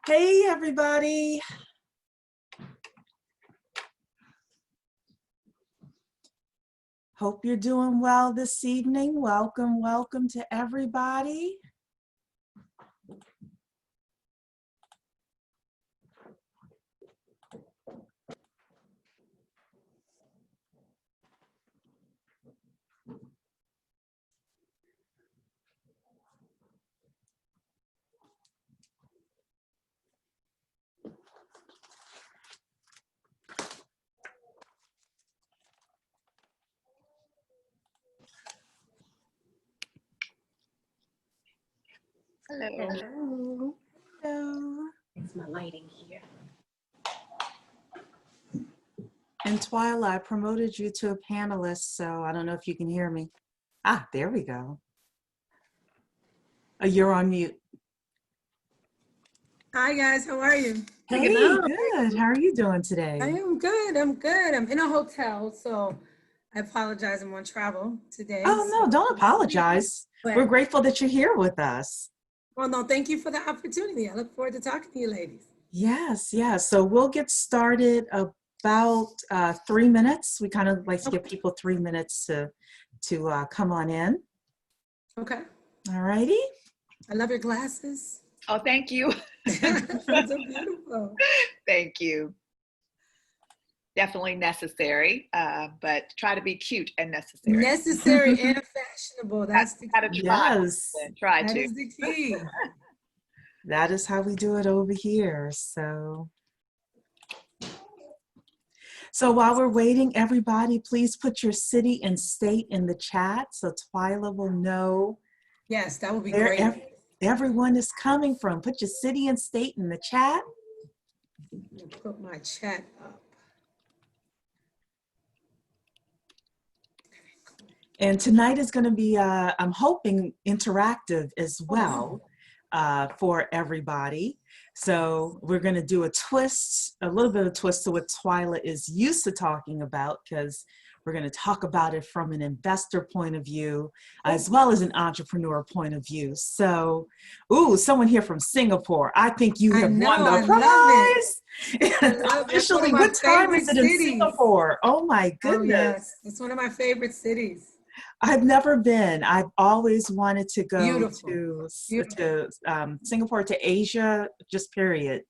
Hey, everybody. Hope you're doing well this evening. Welcome, welcome to everybody. Hello. Hello. Hello. It's my lighting here. And Twyla, I promoted you to a panelist, so I don't know if you can hear me. Ah, there we go. You're on mute. Hi guys, how are you? Hey, good. How are you doing today? I am good. I'm good. I'm in a hotel, so I apologize. I'm on travel today. Oh, no, don't apologize. We're grateful that you're here with us. Well, no, thank you for the opportunity. I look forward to talking to you ladies. Yes, yes. So we'll get started about 3 minutes. We kind of like to give people 3 minutes to come on in. Okay. All righty. I love your glasses. Oh, thank you. They're so beautiful. Thank you. Definitely necessary, but try to be cute and necessary. Necessary and fashionable. That's the key. Gotta try. Yes. Try That to. is the key. That is how we do it over here. So while we're waiting, everybody, please put your city and state in the chat so Twyla will know Yes, that would be where great. everyone is coming from. Put your city and state in the chat. Put my chat up. And tonight is going to be, I'm hoping, interactive as well for everybody. So we're going to do a twist, a little bit of a twist to what Twyla is used to talking about, because we're going to talk about it from an investor point of view, as well as an entrepreneur point of view. So, ooh, someone here from Singapore. I think you have won the prize. Officially, what time is it in Singapore? Oh my goodness. Oh, yes. It's one of my favorite cities. I've never been. I've always wanted to go to Singapore, to Asia, just period.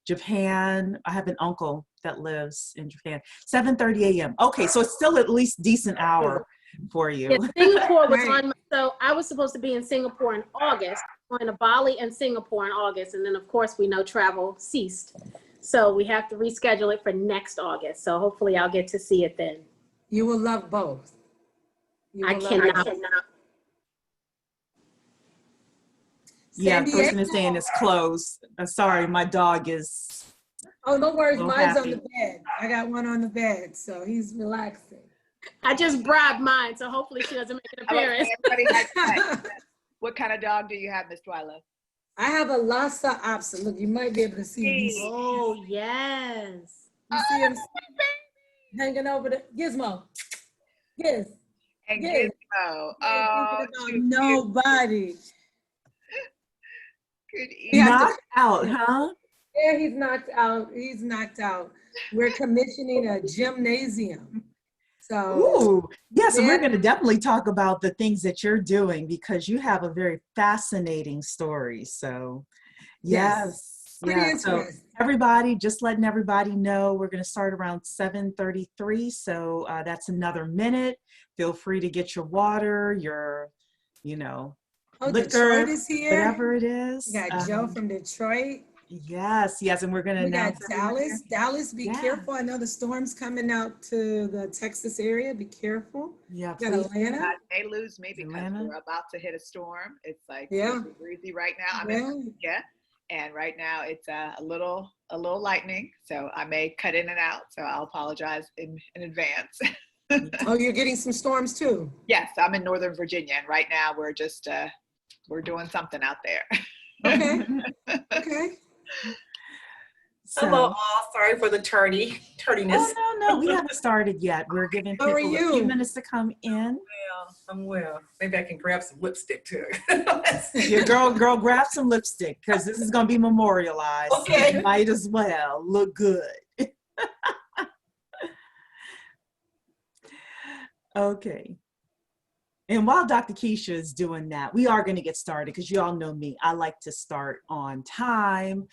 Japan. I have an uncle that lives in Japan. 7:30 a.m. Okay, so it's still at least decent hour for you. Yeah, Singapore was on. So I was supposed to be in Singapore in August, going to Bali and Singapore in August, and then of course we know travel ceased. So we have to reschedule it for next August. So hopefully I'll get to see it then. You will love both. I cannot. Yeah, the person is saying it's closed. Sorry, my dog is. Oh, no worries. Mine's on the bed. I got one on the bed, so he's relaxing. I just bribed mine, so hopefully she doesn't make an appearance. What kind of dog do you have, Miss Twyla? I have a Lhasa Apso. Look, you might be able to see. Oh, yes. You see him hanging over the Gizmo. Yes. And Gizmo. Oh, nobody. Good evening. Knocked out, huh? Yeah, he's knocked out. He's knocked out. We're commissioning a gymnasium. So, ooh, yes, and we're going to definitely talk about the things that you're doing, because you have a very fascinating story. So, yes. Yeah. So everybody, just letting everybody know, we're going to start around 7:33. So that's another minute. Feel free to get your water, your, liquor, Detroit is here. Whatever it is. We got Joe from Detroit. Yes, yes, and we're going to announce Dallas. Dallas, be careful. I know the storm's coming out to the Texas area. Be careful. Yeah, got Atlanta. They lose me because we're about to hit a storm. It's like breezy right now. I'm in and right now it's a little lightning, so I may cut in and out. So I'll apologize in advance. Oh, you're getting some storms too? Yes, I'm in Northern Virginia, and right now we're just we're doing something out there. Okay. Okay. Hello, all. Sorry for the tardiness. Oh, no, we haven't started yet. We're giving How are people a few you? minutes to come in. I'm well. Maybe I can grab some lipstick too. Yeah, girl, grab some lipstick because this is going to be memorialized. Okay. So you might as well look good. Okay. And while Dr. Keisha is doing that, we are going to get started because you all know me. I like to start on time.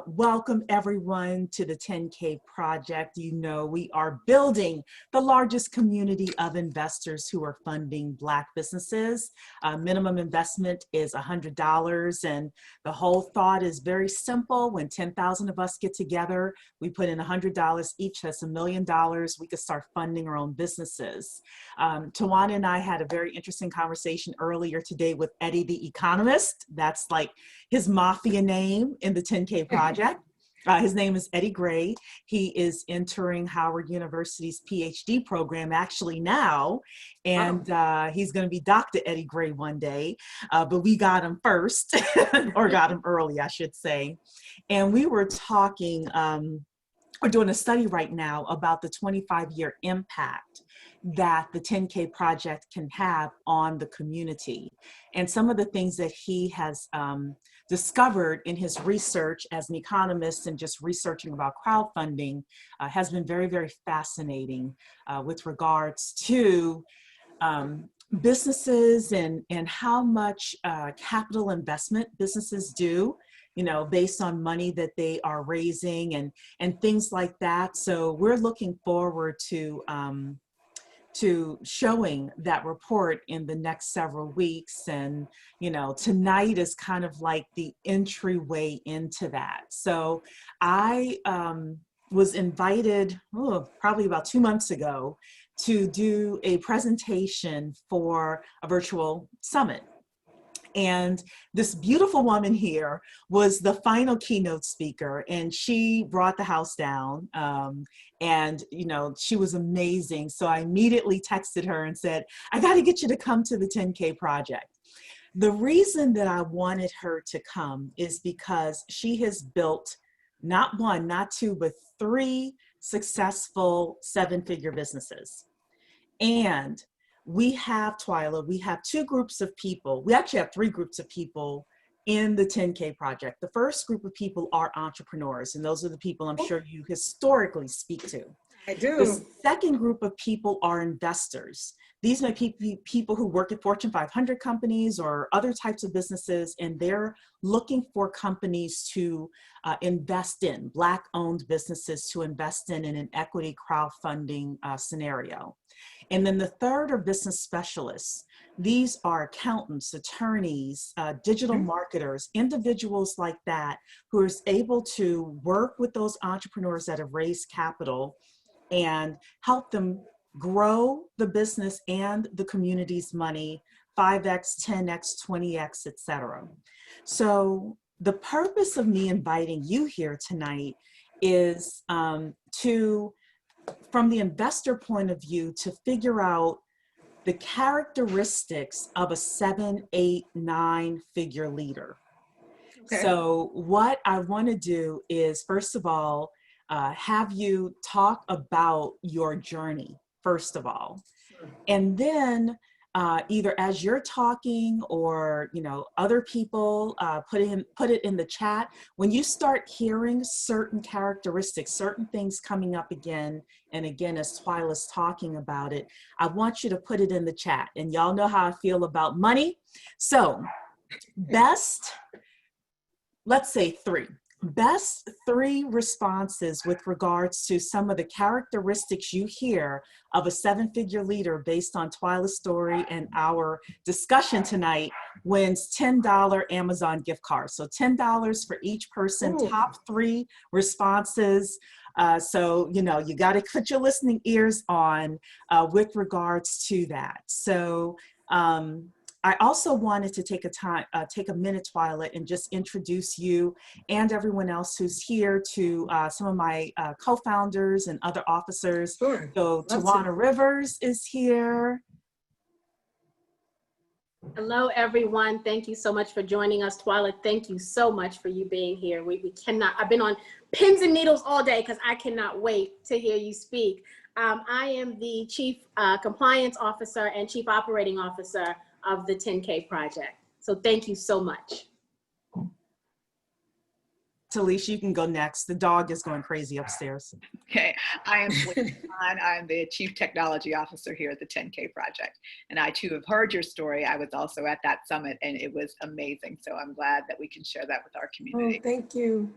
Welcome everyone to the 10K Project. You know, we are building the largest community of investors who are funding Black businesses. Minimum investment is $100. And the whole thought is very simple. When 10,000 of us get together, we put in $100 each. That's $1 million. We could start funding our own businesses. Tawana and I had a very interesting conversation earlier today with Eddie the Economist. That's like his mafia name in the 10K Project. His name is Eddie Gray. He is entering Howard University's PhD program actually now, and he's going to be Dr. Eddie Gray one day, but we got him first, or got him early, I should say. And we were talking, we're doing a study right now about the 25-year impact that the 10K Project can have on the community. And some of the things that he has discovered in his research as an economist and just researching about crowdfunding has been very, very fascinating with regards to businesses and how much capital investment businesses do, you know, based on money that they are raising and things like that. So we're looking forward to showing that report in the next several weeks. And, you know, tonight is kind of like the entryway into that. So I was invited probably about 2 months ago to do a presentation for a virtual summit. And this beautiful woman here was the final keynote speaker, and she brought the house down. And, you know, she was amazing. So I immediately texted her and said, I got to get you to come to the 10K Project. The reason that I wanted her to come is because she has built not one, not two, but 3 successful 7-figure businesses. And we have, Twyla, we have 2 groups of people. We actually have 3 groups of people in the 10K Project. The first group of people are entrepreneurs, and those are the people I'm sure you historically speak to. I do. The second group of people are investors. These might be people who work at Fortune 500 companies or other types of businesses, and they're looking for companies to invest in, Black-owned businesses to invest in an equity crowdfunding scenario. And then the third are business specialists. These are accountants, attorneys, digital marketers, individuals like that who are able to work with those entrepreneurs that have raised capital and help them grow the business and the community's money 5x, 10x, 20x, etc. So the purpose of me inviting you here tonight is to, from the investor point of view, to figure out the characteristics of a 7, 8, 9-figure leader. Okay. So what I want to do is, first of all, have you talk about your journey, first of all. Sure. And then either as you're talking or, you know, other people put it in the chat. When you start hearing certain characteristics, certain things coming up again and again as Twyla's talking about it, I want you to put it in the chat. And y'all know how I feel about money. So best, let's say 3. Best 3 responses with regards to some of the characteristics you hear of a 7-figure leader based on Twyla's story and our discussion tonight wins $10 Amazon gift cards. So $10 for each person. Ooh. Top 3 responses. So, you know, you got to put your listening ears on with regards to that. So, I also wanted to take a minute, Twyla, and just introduce you and everyone else who's here to some of my co-founders and other officers. Sure. So Tawana Rivers is here. Hello, everyone. Thank you so much for joining us. Twyla, thank you so much for you being here. We cannot, I've been on pins and needles all day because I cannot wait to hear you speak. I am the Chief Compliance Officer and Chief Operating Officer of the 10K Project. So thank you so much. Talisha, you can go next. The dog is going crazy upstairs. Okay, I am I'm the Chief Technology Officer here at the 10K Project. And I too have heard your story. I was also at that summit and it was amazing. So I'm glad that we can share that with our community. Oh, thank you.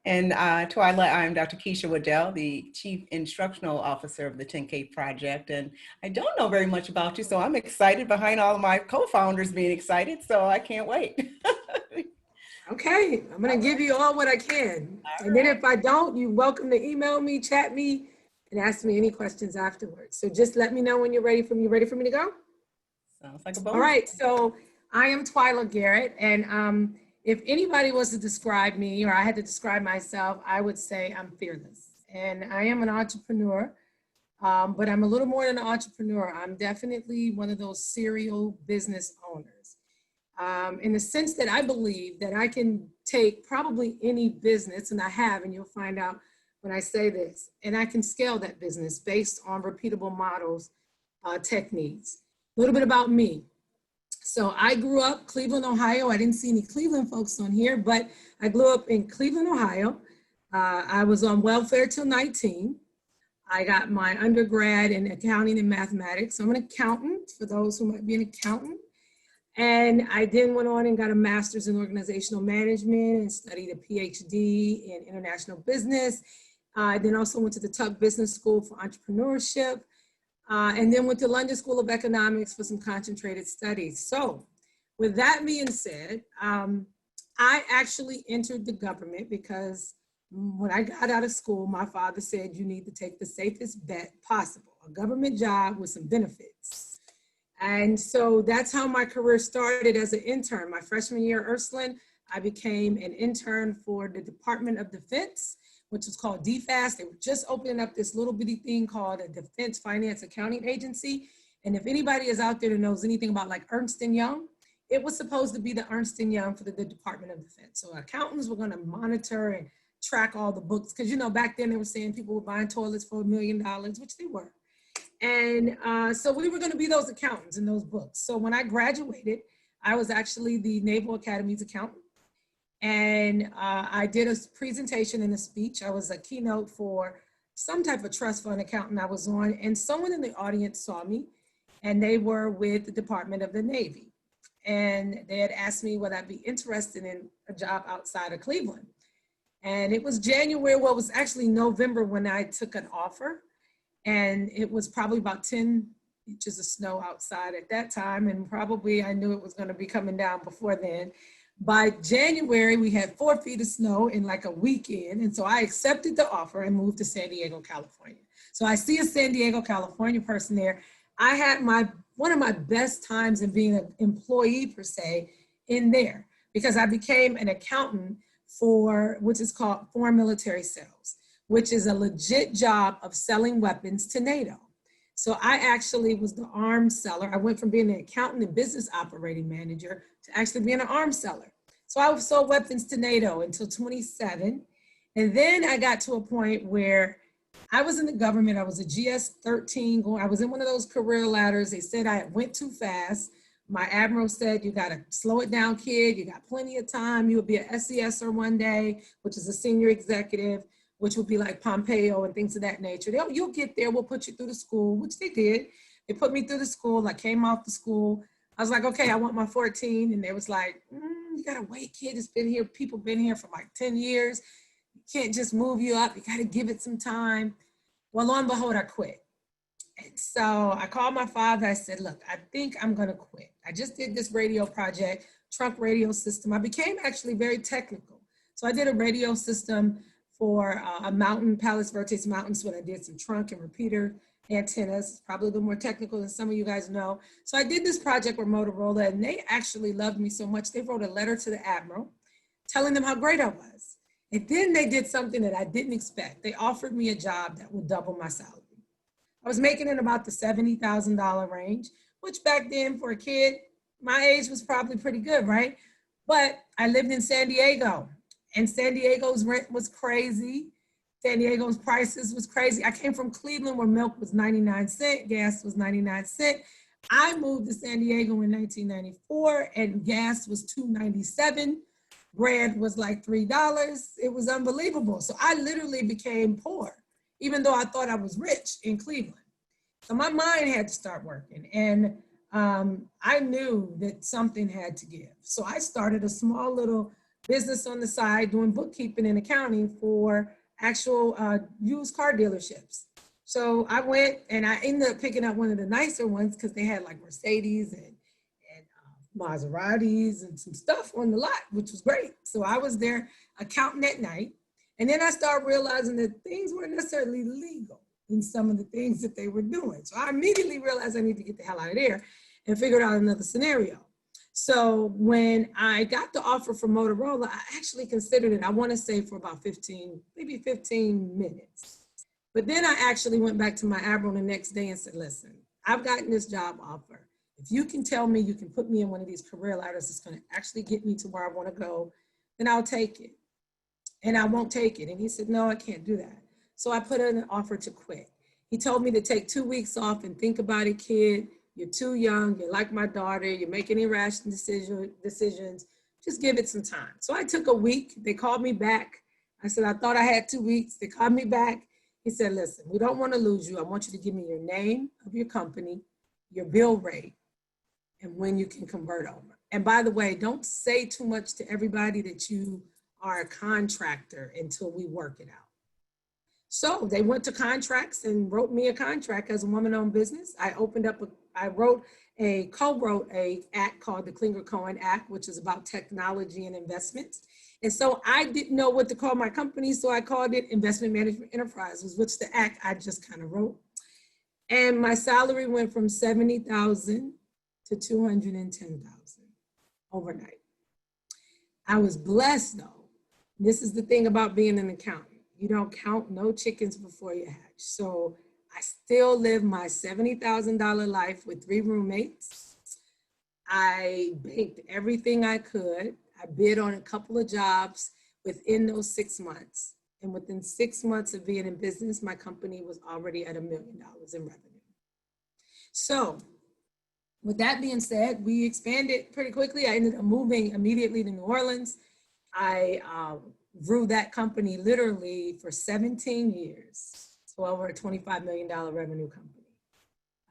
And Twyla, I'm Dr. Keisha Waddell, the Chief Instructional Officer of the 10K Project. And I don't know very much about you, so I'm excited behind all of my co-founders being excited, so I can't wait. Okay, I'm gonna give you all what I can. And then if I don't, you're welcome to email me, chat me, and ask me any questions afterwards. So just let me know when you're ready for me. You ready for me to go? Sounds like a bonus. All right, so I am Twyla Garrett, and if anybody was to describe me, or I had to describe myself, I would say I'm fearless. And I am an entrepreneur, but I'm a little more than an entrepreneur. I'm definitely one of those serial business owners. In the sense that I believe that I can take probably any business, and I have, and you'll find out when I say this, and I can scale that business based on repeatable models, techniques. A little bit about me. So I grew up Cleveland, Ohio. I didn't see any Cleveland folks on here, but I grew up in Cleveland, Ohio. I was on welfare till 19. I got my undergrad in accounting and mathematics. I'm an accountant, for those who might be an accountant. And I then went on and got a master's in organizational management and studied a PhD in international business. I then also went to the Tuck Business School for entrepreneurship, and then went to London School of Economics for some concentrated studies. So with that being said, I actually entered the government because when I got out of school, my father said, you need to take the safest bet possible, a government job with some benefits. And so that's how my career started as an intern. My freshman year at Ursuline, I became an intern for the Department of Defense, which was called DFAS. They were just opening up this little bitty thing called a Defense Finance Accounting Agency. And if anybody is out there that knows anything about like Ernst & Young, it was supposed to be the Ernst & Young for the Department of Defense. So accountants were gonna monitor and track all the books. Cause you know, back then they were saying people were buying toilets for $1 million, which they were. And so we were going to be those accountants in those books. So when I graduated, I was actually the Naval Academy's accountant. And I did a presentation and a speech. I was a keynote for some type of trust fund accountant I was on. And someone in the audience saw me, and they were with the Department of the Navy. And they had asked me would I be interested in a job outside of Cleveland. And it was January, well, it was actually November when I took an offer. And it was probably about 10 inches of snow outside at that time. And probably I knew it was going to be coming down before then. By January, we had 4 feet of snow in like a weekend. And so I accepted the offer and moved to San Diego, California. So I see a San Diego, California person there. I had one of my best times in being an employee per se in there, because I became an accountant for, which is called Foreign Military Sales, which is a legit job of selling weapons to NATO. So I actually was the arms seller. I went from being an accountant and business operating manager to actually being an arms seller. So I sold weapons to NATO until 27. And then I got to a point where I was in the government. I was a GS-13. I was in one of those career ladders. They said I went too fast. My admiral said, you got to slow it down, kid. You got plenty of time. You will be an SESer one day, which is a senior executive, which would be like Pompeo and things of that nature. You'll get there, we'll put you through the school, which they did. They put me through the school, I came off the school. I was like, okay, I want my 14. And they was like, you gotta wait, kid, it's been here, people been here for like 10 years. You can't just move you up, you gotta give it some time. Well, lo and behold, I quit. And so I called my father, I said, look, I think I'm gonna quit. I just did this radio project, trunk radio system. I became actually very technical. So I did a radio system for a mountain, Palos Verdes Mountains, when I did some trunk and repeater antennas, probably a little more technical than some of you guys know. So I did this project with Motorola, and they actually loved me so much, they wrote a letter to the Admiral telling them how great I was. And then they did something that I didn't expect. They offered me a job that would double my salary. I was making in about the $70,000 range, which back then for a kid, my age was probably pretty good, right? But I lived in San Diego, and San Diego's rent was crazy. San Diego's prices was crazy. I came from Cleveland where milk was 99 cents, gas was 99 cents. I moved to San Diego in 1994 and gas was $2.97. Bread was like $3. It was unbelievable. So I literally became poor, even though I thought I was rich in Cleveland. So my mind had to start working. And I knew that something had to give. So I started a small little business on the side doing bookkeeping and accounting for actual used car dealerships. So I went and I ended up picking up one of the nicer ones because they had like Mercedes and Maseratis and some stuff on the lot, which was great. So I was there accounting at night. And then I started realizing that things weren't necessarily legal in some of the things that they were doing. So I immediately realized I need to get the hell out of there and figured out another scenario. So when I got the offer from Motorola, I actually considered it, I want to say for about 15 minutes. But then I actually went back to my Abro the next day and said, listen, I've gotten this job offer. If you can tell me you can put me in one of these career ladders that's going to actually get me to where I want to go, then I'll take it. And I won't take it. And he said, no, I can't do that. So I put in an offer to quit. He told me to take 2 weeks off and think about it, kid. You're too young. You're like my daughter. You're making irrational decisions. Just give it some time. So I took a week. They called me back. I said, I thought I had 2 weeks. They called me back. He said, listen, we don't want to lose you. I want you to give me your name of your company, your bill rate, and when you can convert over. And by the way, don't say too much to everybody that you are a contractor until we work it out. So they went to contracts and wrote me a contract as a woman-owned business. I co-wrote a act called the Klinger-Cohen Act, which is about technology and investments. And so I didn't know what to call my company, so I called it Investment Management Enterprises, which the act I just kind of wrote. And my salary went from $70,000 to $210,000 overnight. I was blessed though. This is the thing about being an accountant. You don't count no chickens before you hatch. So I still live my $70,000 life with 3 roommates. I banked everything I could. I bid on a couple of jobs within those 6 months. And within 6 months of being in business, my company was already at $1 million in revenue. So with that being said, we expanded pretty quickly. I ended up moving immediately to New Orleans. I grew that company literally for 17 years, so over a $25 million revenue company.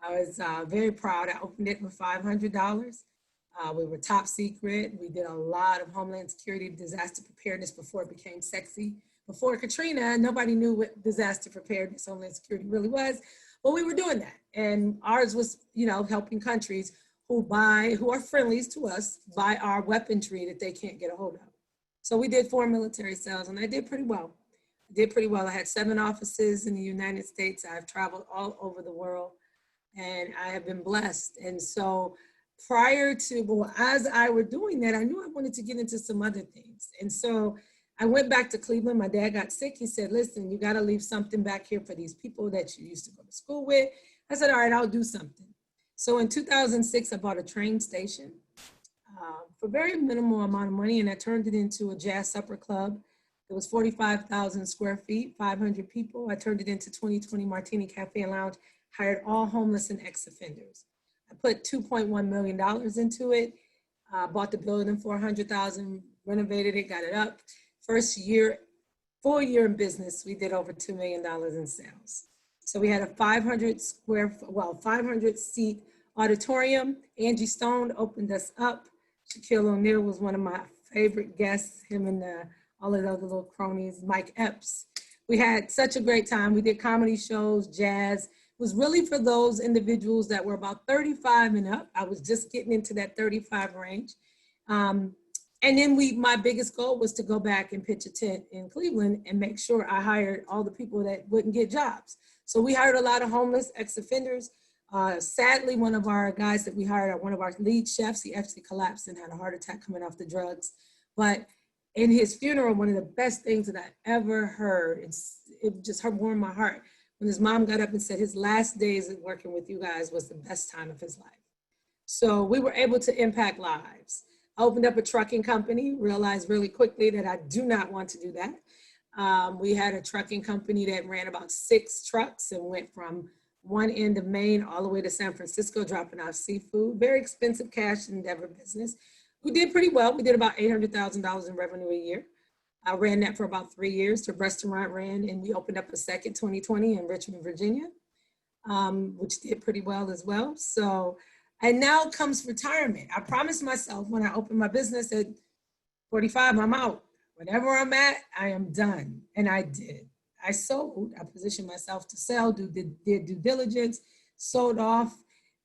I was very proud. I opened it with $500. We were top secret. We did a lot of Homeland Security disaster preparedness before it became sexy. Before Katrina, nobody knew what disaster preparedness, Homeland Security really was, but we were doing that. And ours was, helping countries who are friendlies to us, buy our weaponry that they can't get a hold of. So we did 4 military sales and I did pretty well. I had 7 offices in the United States. I've traveled all over the world and I have been blessed. And so as I were doing that, I knew I wanted to get into some other things. And so I went back to Cleveland. My dad got sick. He said, listen, you got to leave something back here for these people that you used to go to school with. I said, all right, I'll do something. So in 2006, I bought a train station for very minimal amount of money, and I turned it into a jazz supper club. It was 45,000 square feet, 500 people. I turned it into 2020 Martini Cafe and Lounge, hired all homeless and ex-offenders. I put $2.1 million into it, bought the building for $100,000, renovated it, got it up. First year, full year in business, we did over $2 million in sales. So we had a 500 seat auditorium. Angie Stone opened us up. Shaquille O'Neal was one of my favorite guests, him and all of the other little cronies, Mike Epps. We had such a great time. We did comedy shows, jazz. It was really for those individuals that were about 35 and up. I was just getting into that 35 range. And then my biggest goal was to go back and pitch a tent in Cleveland and make sure I hired all the people that wouldn't get jobs. So we hired a lot of homeless ex-offenders. Sadly, one of our guys that we hired, one of our lead chefs, he actually collapsed and had a heart attack coming off the drugs. But in his funeral, one of the best things that I ever heard, it just warmed my heart, when his mom got up and said his last days of working with you guys was the best time of his life. So we were able to impact lives. I opened up a trucking company, realized really quickly that I do not want to do that. We had a trucking company that ran about 6 trucks and went from one end of Maine all the way to San Francisco, dropping off seafood. Very expensive cash endeavor business. We did pretty well. We did about $800,000 in revenue a year. I ran that for about 3 years. The restaurant ran, and we opened up a second 2020 in Richmond, Virginia, which did pretty well as well. So, and now comes retirement. I promised myself when I opened my business at 45, I'm out. Whatever I'm at, I am done. And I did. I sold. I positioned myself to sell, did due diligence, sold off,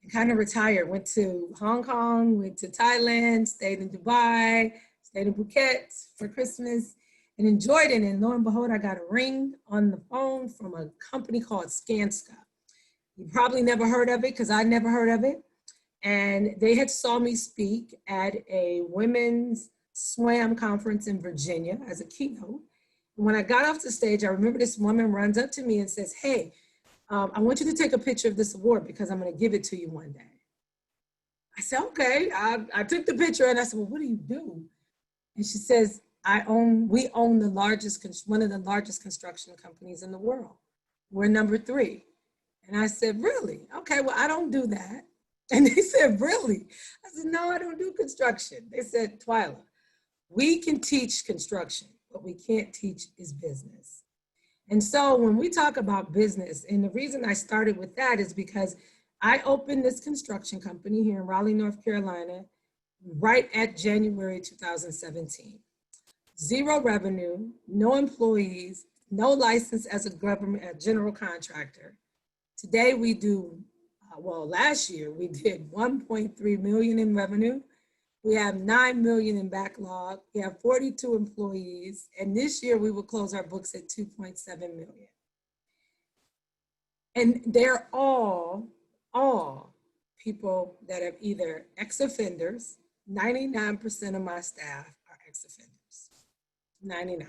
and kind of retired. Went to Hong Kong, went to Thailand, stayed in Dubai, stayed in Phuket for Christmas, and enjoyed it. And lo and behold, I got a ring on the phone from a company called Skanska. You probably never heard of it because I never heard of it. And they had saw me speak at a women's swam conference in Virginia as a keynote. And when I got off the stage, I remember this woman runs up to me and says, hey, I want you to take a picture of this award because I'm going to give it to you one day. I said, okay. I took the picture and I said, well, what do you do? And she says, we own the largest, one of the largest construction companies in the world. We're number 3. And I said, really? Okay, well, I don't do that. And they said, really? I said, no, I don't do construction. They said, Twyla, we can teach construction, but we can't teach is business. And so when we talk about business, and the reason I started with that is because I opened this construction company here in Raleigh, North Carolina, right at January 2017. 0 revenue, no employees, no license as a general contractor. Today we do, last year we did 1.3 million in revenue. We have 9 million in backlog. We have 42 employees. And this year we will close our books at 2.7 million. And they're all people that are either ex-offenders. 99% of my staff are ex-offenders, 99.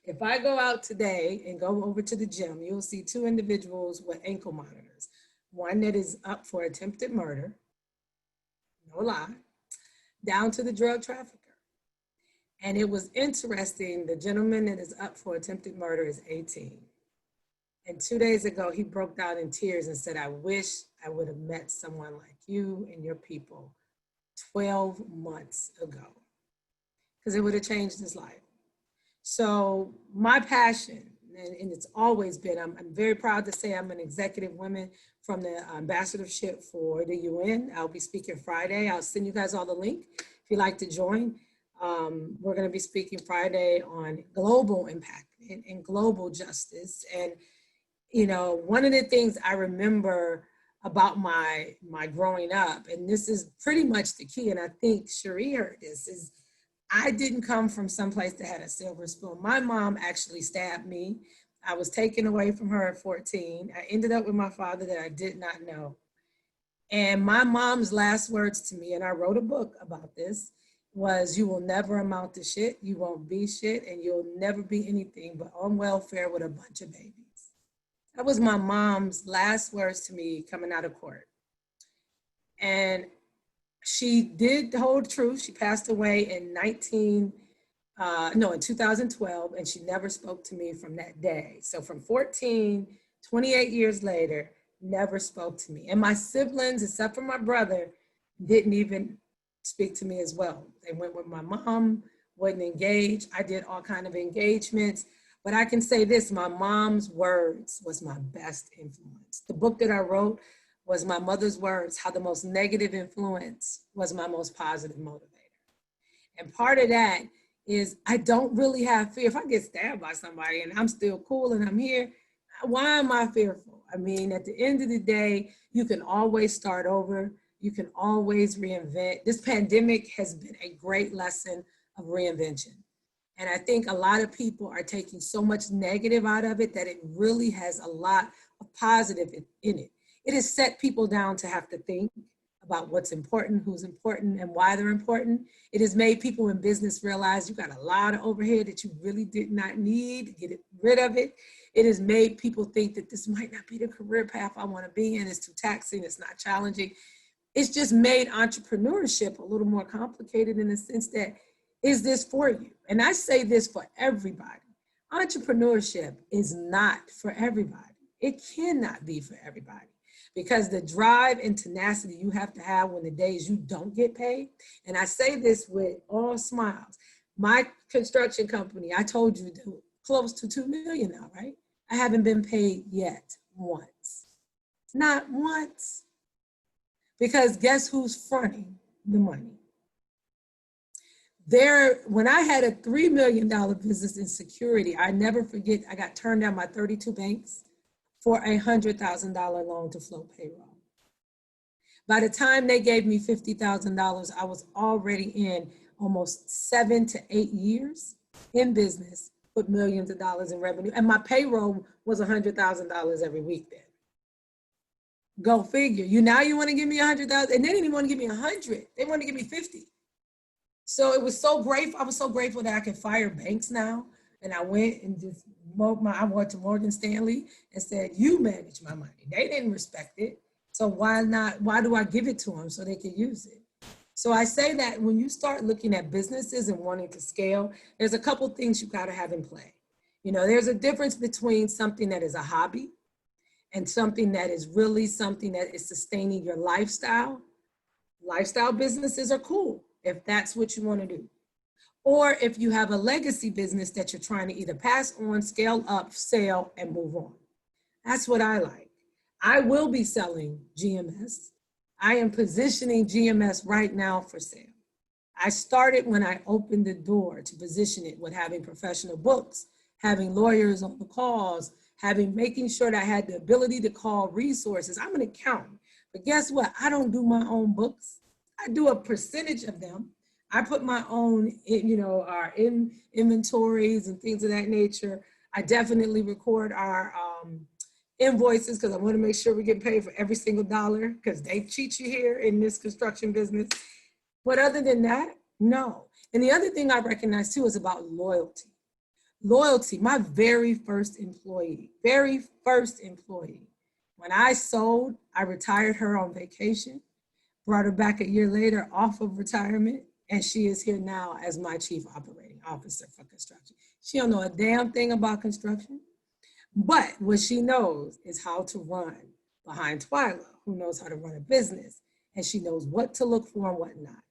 If I go out today and go over to the gym, you'll see 2 individuals with ankle monitors. One that is up for attempted murder, no lie, down to the drug trafficker. And it was interesting, the gentleman that is up for attempted murder is 18. And 2 days ago, he broke down in tears and said, I wish I would have met someone like you and your people 12 months ago, because it would have changed his life. So my passion, and it's always been, I'm very proud to say I'm an executive woman from the ambassadorship for the UN. I'll be speaking Friday. I'll send you guys all the link if you'd like to join. We're going to be speaking Friday on global impact and global justice. And, you know, one of the things I remember about my growing up, and this is pretty much the key, and I think Cherie heard this, is I didn't come from someplace that had a silver spoon. My mom actually stabbed me. I was taken away from her at 14. I ended up with my father that I did not know. And my mom's last words to me, and I wrote a book about this, was you will never amount to shit, you won't be shit, and you'll never be anything but on welfare with a bunch of babies. That was my mom's last words to me coming out of court. And she did hold true. She passed away in 2012, and she never spoke to me from that day. So from 28 years later, never spoke to me. And my siblings, except for my brother, didn't even speak to me as well. They went with my mom, wasn't engaged. I did all kinds of engagements. But I can say this, my mom's words was my best influence. The book that I wrote was my mother's words, how the most negative influence was my most positive motivator. And part of that is I don't really have fear. If I get stabbed by somebody and I'm still cool and I'm here, why am I fearful? I mean, at the end of the day, you can always start over. You can always reinvent. This pandemic has been a great lesson of reinvention. And I think a lot of people are taking so much negative out of it that it really has a lot of positive in it. It has set people down to have to think about what's important, who's important, and why they're important. It has made people in business realize you got a lot of overhead that you really did not need, get rid of it. It has made people think that this might not be the career path I want to be in. It's too taxing, it's not challenging. It's just made entrepreneurship a little more complicated in the sense that, is this for you? And I say this for everybody. Entrepreneurship is not for everybody. It cannot be for everybody, because the drive and tenacity you have to have when the days you don't get paid, and I say this with all smiles, my construction company, I told you, close to 2 million now, right? I haven't been paid yet once. Not once. Because guess who's fronting the money? When I had a $3 million business in security, I never forget, I got turned down by 32 banks for a $100,000 loan to float payroll. By the time they gave me $50,000, I was already in almost 7 to 8 years in business with millions of dollars in revenue. And my payroll was $100,000 every week then. Go figure. Now you want to give me 100,000, and they didn't even want to give me 100. They want to give me 50. So it was so grateful. I was so grateful that I could fire banks now. And I went and just I went to Morgan Stanley and said, you manage my money. They didn't respect it. So why not? Why do I give it to them so they can use it? So I say that when you start looking at businesses and wanting to scale, there's a couple things you got to have in play. There's a difference between something that is a hobby and something that is really something that is sustaining your lifestyle. Lifestyle businesses are cool if that's what you want to do. Or if you have a legacy business that you're trying to either pass on, scale up, sell, and move on. That's what I like. I will be selling GMS. I am positioning GMS right now for sale. I started when I opened the door to position it with having professional books, having lawyers on the calls, making sure that I had the ability to call resources. I'm an accountant, but guess what? I don't do my own books. I do a percentage of them. I put my own, our inventories and things of that nature. I definitely record our invoices because I want to make sure we get paid for every single dollar, because they cheat you here in this construction business. But other than that, no. And the other thing I recognize too is about loyalty. Loyalty, my very first employee. When I sold, I retired her on vacation, brought her back a year later off of retirement, and she is here now as my chief operating officer for construction. She don't know a damn thing about construction, but what she knows is how to run behind Twyla, who knows how to run a business, and she knows what to look for and what not.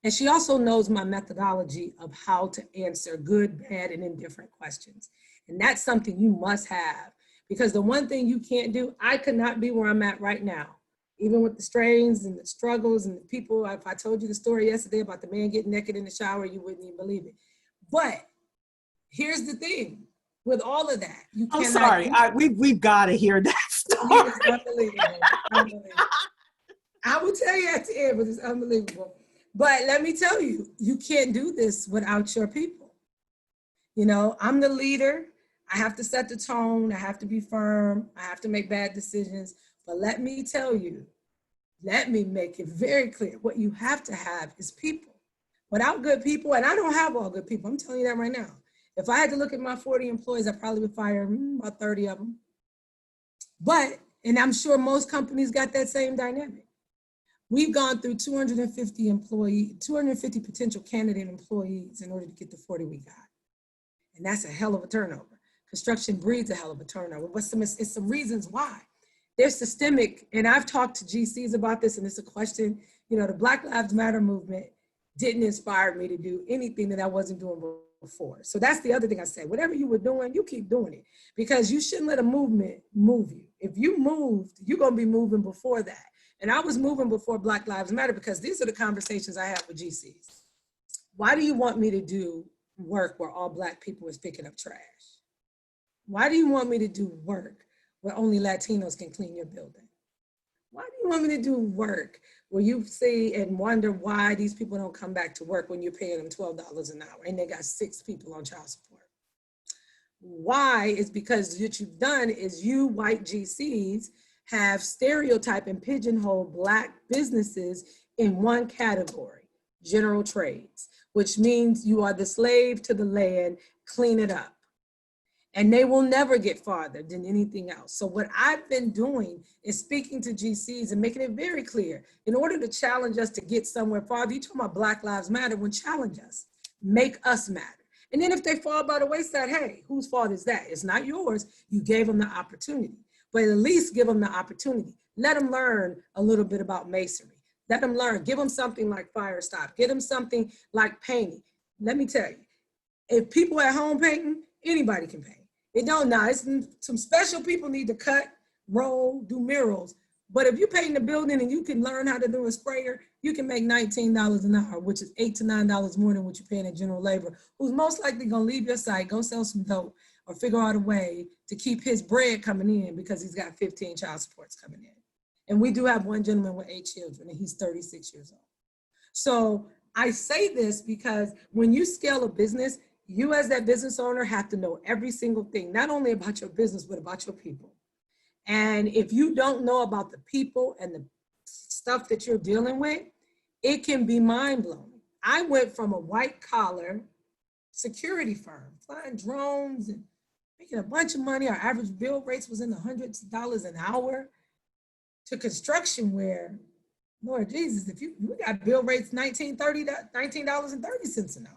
And she also knows my methodology of how to answer good, bad, and indifferent questions. And that's something you must have, because the one thing you can't do, I could not be where I'm at right now, even with the strains and the struggles and the people. If I told you the story yesterday about the man getting naked in the shower, you wouldn't even believe it. But here's the thing, with all of that, you cannot. I'm sorry, we've got to hear that story. It's unbelievable. I will tell you at the end, but it's unbelievable. But let me tell you, you can't do this without your people. I'm the leader. I have to set the tone. I have to be firm. I have to make bad decisions. But let me tell you, let me make it very clear. What you have to have is people. Without good people, and I don't have all good people, I'm telling you that right now. If I had to look at my 40 employees, I probably would fire about 30 of them. And I'm sure most companies got that same dynamic. We've gone through 250 potential candidate employees in order to get the 40 we got. And that's a hell of a turnover. Construction breeds a hell of a turnover, but it's some reasons why. There's systemic, and I've talked to GCs about this, and it's a question, the Black Lives Matter movement didn't inspire me to do anything that I wasn't doing before. So that's the other thing I said. Whatever you were doing, you keep doing it, because you shouldn't let a movement move you. If you moved, you're going to be moving before that. And I was moving before Black Lives Matter, because these are the conversations I have with GCs. Why do you want me to do work where all Black people is picking up trash? Why do you want me to do work where only Latinos can clean your building? Why do you want me to do work where you see and wonder why these people don't come back to work when you're paying them $12 an hour and they got 6 people on child support? Why? Is because what you've done is you white GCs have stereotyped and pigeonholed Black businesses in one category, general trades, which means you are the slave to the land, clean it up. and they will never get farther than anything else. So what I've been doing is speaking to GCs and making it very clear, in order to challenge us to get somewhere farther, you talking about Black Lives Matter, when challenge us, make us matter. And then if they fall by the wayside, hey, whose fault is that? It's not yours. You gave them the opportunity, but at least give them the opportunity. Let them learn a little bit about masonry. Let them learn, give them something like fire stop, give them something like painting. Let me tell you, if people at home painting, anybody can paint. It don't know. It's some special people need to cut, roll, do murals. But if you paint the building and you can learn how to do a sprayer, you can make $19 an hour, which is $8 to $9 more than what you're paying at general labor, who's most likely gonna leave your site, go sell some dope, or figure out a way to keep his bread coming in because he's got 15 child supports coming in. And we do have one gentleman with 8 children, and he's 36 years old. So I say this because when you scale a business, you as that business owner have to know every single thing, not only about your business, but about your people. And if you don't know about the people and the stuff that you're dealing with, it can be mind-blowing. I went from a white-collar security firm, flying drones and making a bunch of money. Our average bill rates was in the hundreds of dollars an hour, to construction where, Lord Jesus, we got bill rates $19.30 an hour,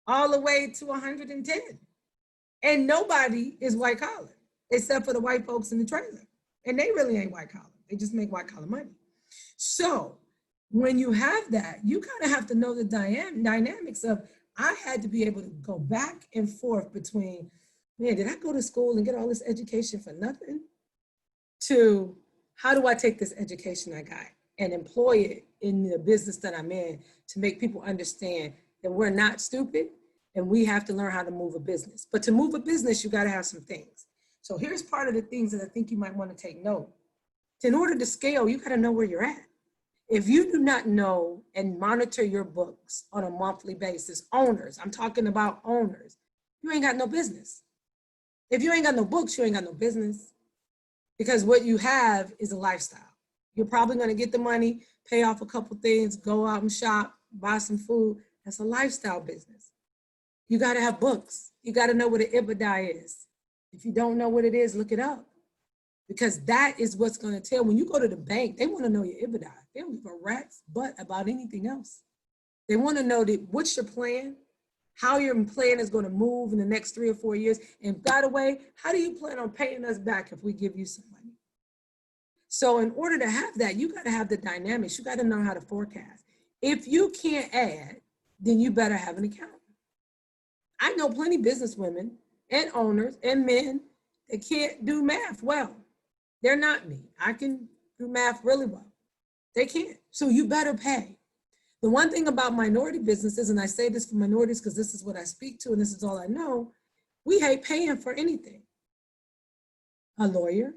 all the way to 110. And nobody is white collar except for the white folks in the trailer. And they really ain't white collar. They just make white collar money. So when you have that, you kind of have to know the dynamics of, I had to be able to go back and forth between, man, did I go to school and get all this education for nothing? To, how do I take this education I got and employ it in the business that I'm in to make people understand that we're not stupid and we have to learn how to move a business. But to move a business, you gotta have some things. So here's part of the things that I think you might want to take note. In order to scale, you gotta know where you're at. If you do not know and monitor your books on a monthly basis, owners, I'm talking about owners, you ain't got no business. If you ain't got no books, you ain't got no business. Because what you have is a lifestyle. You're probably gonna get the money, pay off a couple things, go out and shop, buy some food. That's a lifestyle business. You gotta have books. You gotta know what an EBITDA is. If you don't know what it is, look it up. Because that is what's gonna tell. When you go to the bank, they wanna know your EBITDA. They don't give a rat's butt about anything else. They wanna know that what's your plan, how your plan is gonna move in the next 3 or 4 years. And by the way, how do you plan on paying us back if we give you some money? So in order to have that, you gotta have the dynamics. You gotta know how to forecast. If you can't add, then you better have an accountant. I know plenty of business women and owners and men that can't do math well. They're not me. I can do math really well. They can't. So you better pay. The one thing about minority businesses, and I say this for minorities because this is what I speak to and this is all I know, we hate paying for anything. A lawyer,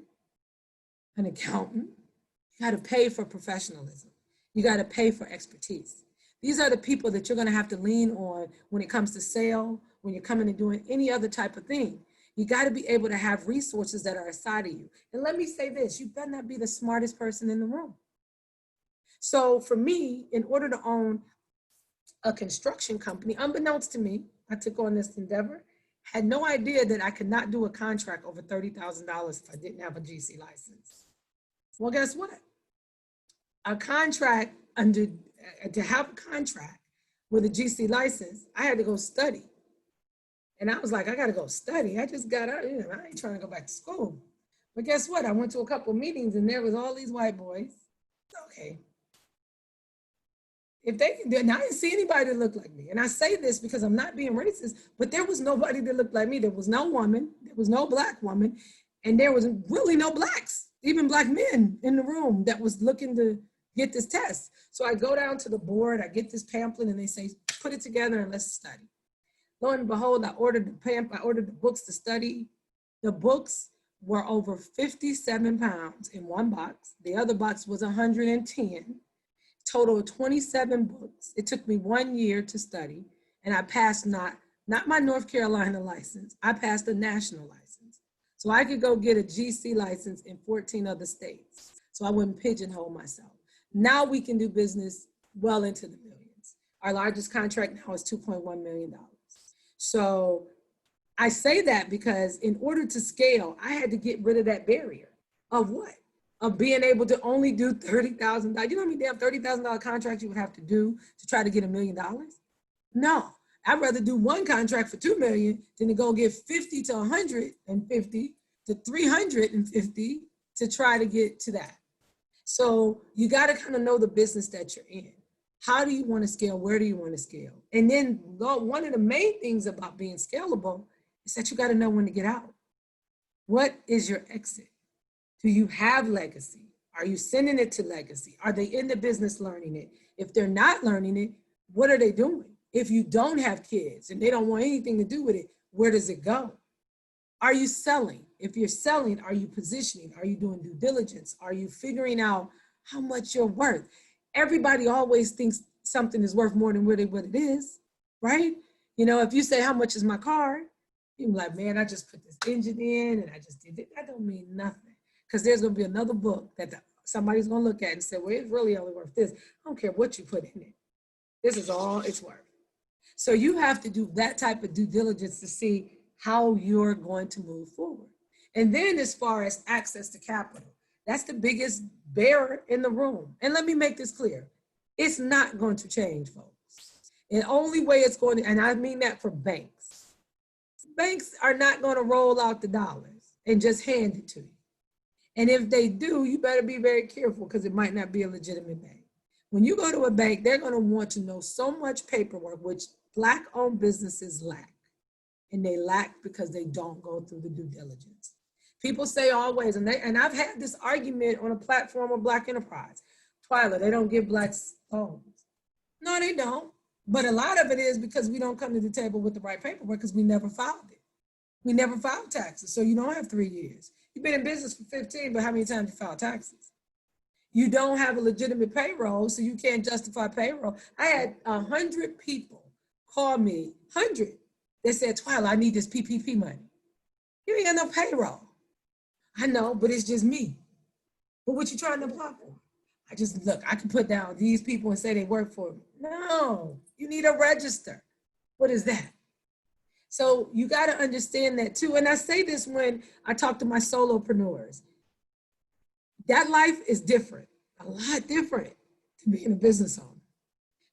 an accountant, you got to pay for professionalism. You got to pay for expertise. These are the people that you're going to have to lean on when it comes to sale, when you're coming and doing any other type of thing. You got to be able to have resources that are aside of you. And let me say this, you better not be the smartest person in the room. So for me, in order to own a construction company, unbeknownst to me, I took on this endeavor, had no idea that I could not do a contract over $30,000 if I didn't have a GC license. Well, guess what? A contract to have a contract with a GC license, I had to go study. And I was like, I got to go study. I just got out, I ain't trying to go back to school. But guess what? I went to a couple of meetings and there was all these white boys. Okay. If they can do it, now I didn't see anybody that looked like me. And I say this because I'm not being racist, but there was nobody that looked like me. There was no woman, there was no Black woman, and there was really no Blacks, even Black men in the room that was looking to get this test. So I go down to the board, I get this pamphlet and they say, put it together and let's study. Lo and behold, I ordered the books to study. The books were over 57 pounds in one box. The other box was 110. Total of 27 books. It took me 1 year to study, and I passed not my North Carolina license, I passed a national license. So I could go get a GC license in 14 other states. So I wouldn't pigeonhole myself. Now we can do business well into the millions. Our largest contract now is $2.1 million. So I say that because in order to scale, I had to get rid of that barrier of what? Of being able to only do $30,000. You know how many damn $30,000 contracts you would have to do to try to get $1 million? No, I'd rather do one contract for 2 million than to go get 50 to 150 to 350 to try to get to that. So you got to kind of know the business that you're in. How do you want to scale? Where do you want to scale? And then one of the main things about being scalable is that you got to know when to get out. What is your exit? Do you have legacy? Are you sending it to legacy? Are they in the business learning it? If they're not learning it, what are they doing? If you don't have kids and they don't want anything to do with it, where does it go? Are you selling? If you're selling, are you positioning? Are you doing due diligence? Are you figuring out how much you're worth? Everybody always thinks something is worth more than what it is, right? You know, if you say, how much is my car? You're like, man, I just put this engine in and I just did it. That don't mean nothing. Because there's going to be another book that somebody's going to look at and say, well, it's really only worth this. I don't care what you put in it. This is all it's worth. So you have to do that type of due diligence to see how you're going to move forward. And then as far as access to capital, that's the biggest bear in the room. And let me make this clear. It's not going to change, folks. The only way it's going to, and I mean that for banks. Banks are not going to roll out the dollars and just hand it to you. And if they do, you better be very careful because it might not be a legitimate bank. When you go to a bank, they're going to want to know so much paperwork, which Black-owned businesses lack. And they lack because they don't go through the due diligence. People say always, and I've had this argument on a platform of Black enterprise. Twyla, they don't give Blacks loans. No, they don't. But a lot of it is because we don't come to the table with the right paperwork because we never filed it. We never filed taxes, so you don't have 3 years. You've been in business for 15, but how many times you filed taxes? You don't have a legitimate payroll, so you can't justify payroll. I had 100 people call me, 100. They said, Twyla, I need this PPP money. You ain't got no payroll. I know, but it's just me. But what you trying to apply for? I just, look, I can put down these people and say they work for me. No, you need a register. What is that? So you got to understand that too. And I say this when I talk to my solopreneurs. That life is different, a lot different to being a business owner.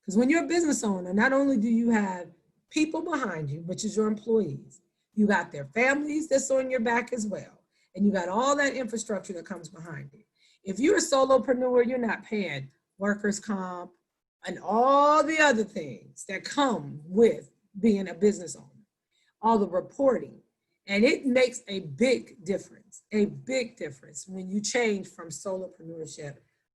Because when you're a business owner, not only do you have people behind you, which is your employees, you got their families that's on your back as well. And you got all that infrastructure that comes behind it. If you're a solopreneur, you're not paying workers' comp and all the other things that come with being a business owner, all the reporting. And it makes a big difference when you change from solopreneurship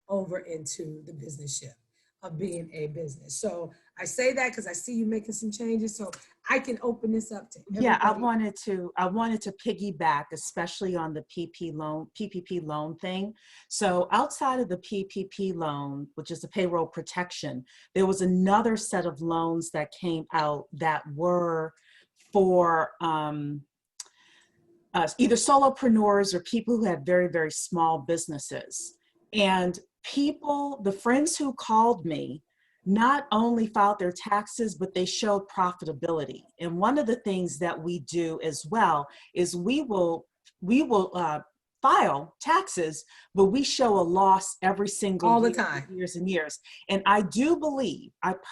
over into the businessship of being a business. So I say that because I see you making some changes, so I can open this up to everybody. Yeah, I wanted to piggyback, especially on the PPP loan thing. So outside of the PPP loan, which is the payroll protection, there was another set of loans that came out that were for either solopreneurs or people who had very, very small businesses. And the friends who called me, not only filed their taxes, but they showed profitability. And one of the things that we do as well is we will file taxes, but we show a loss every single all the year, time, years and years. And I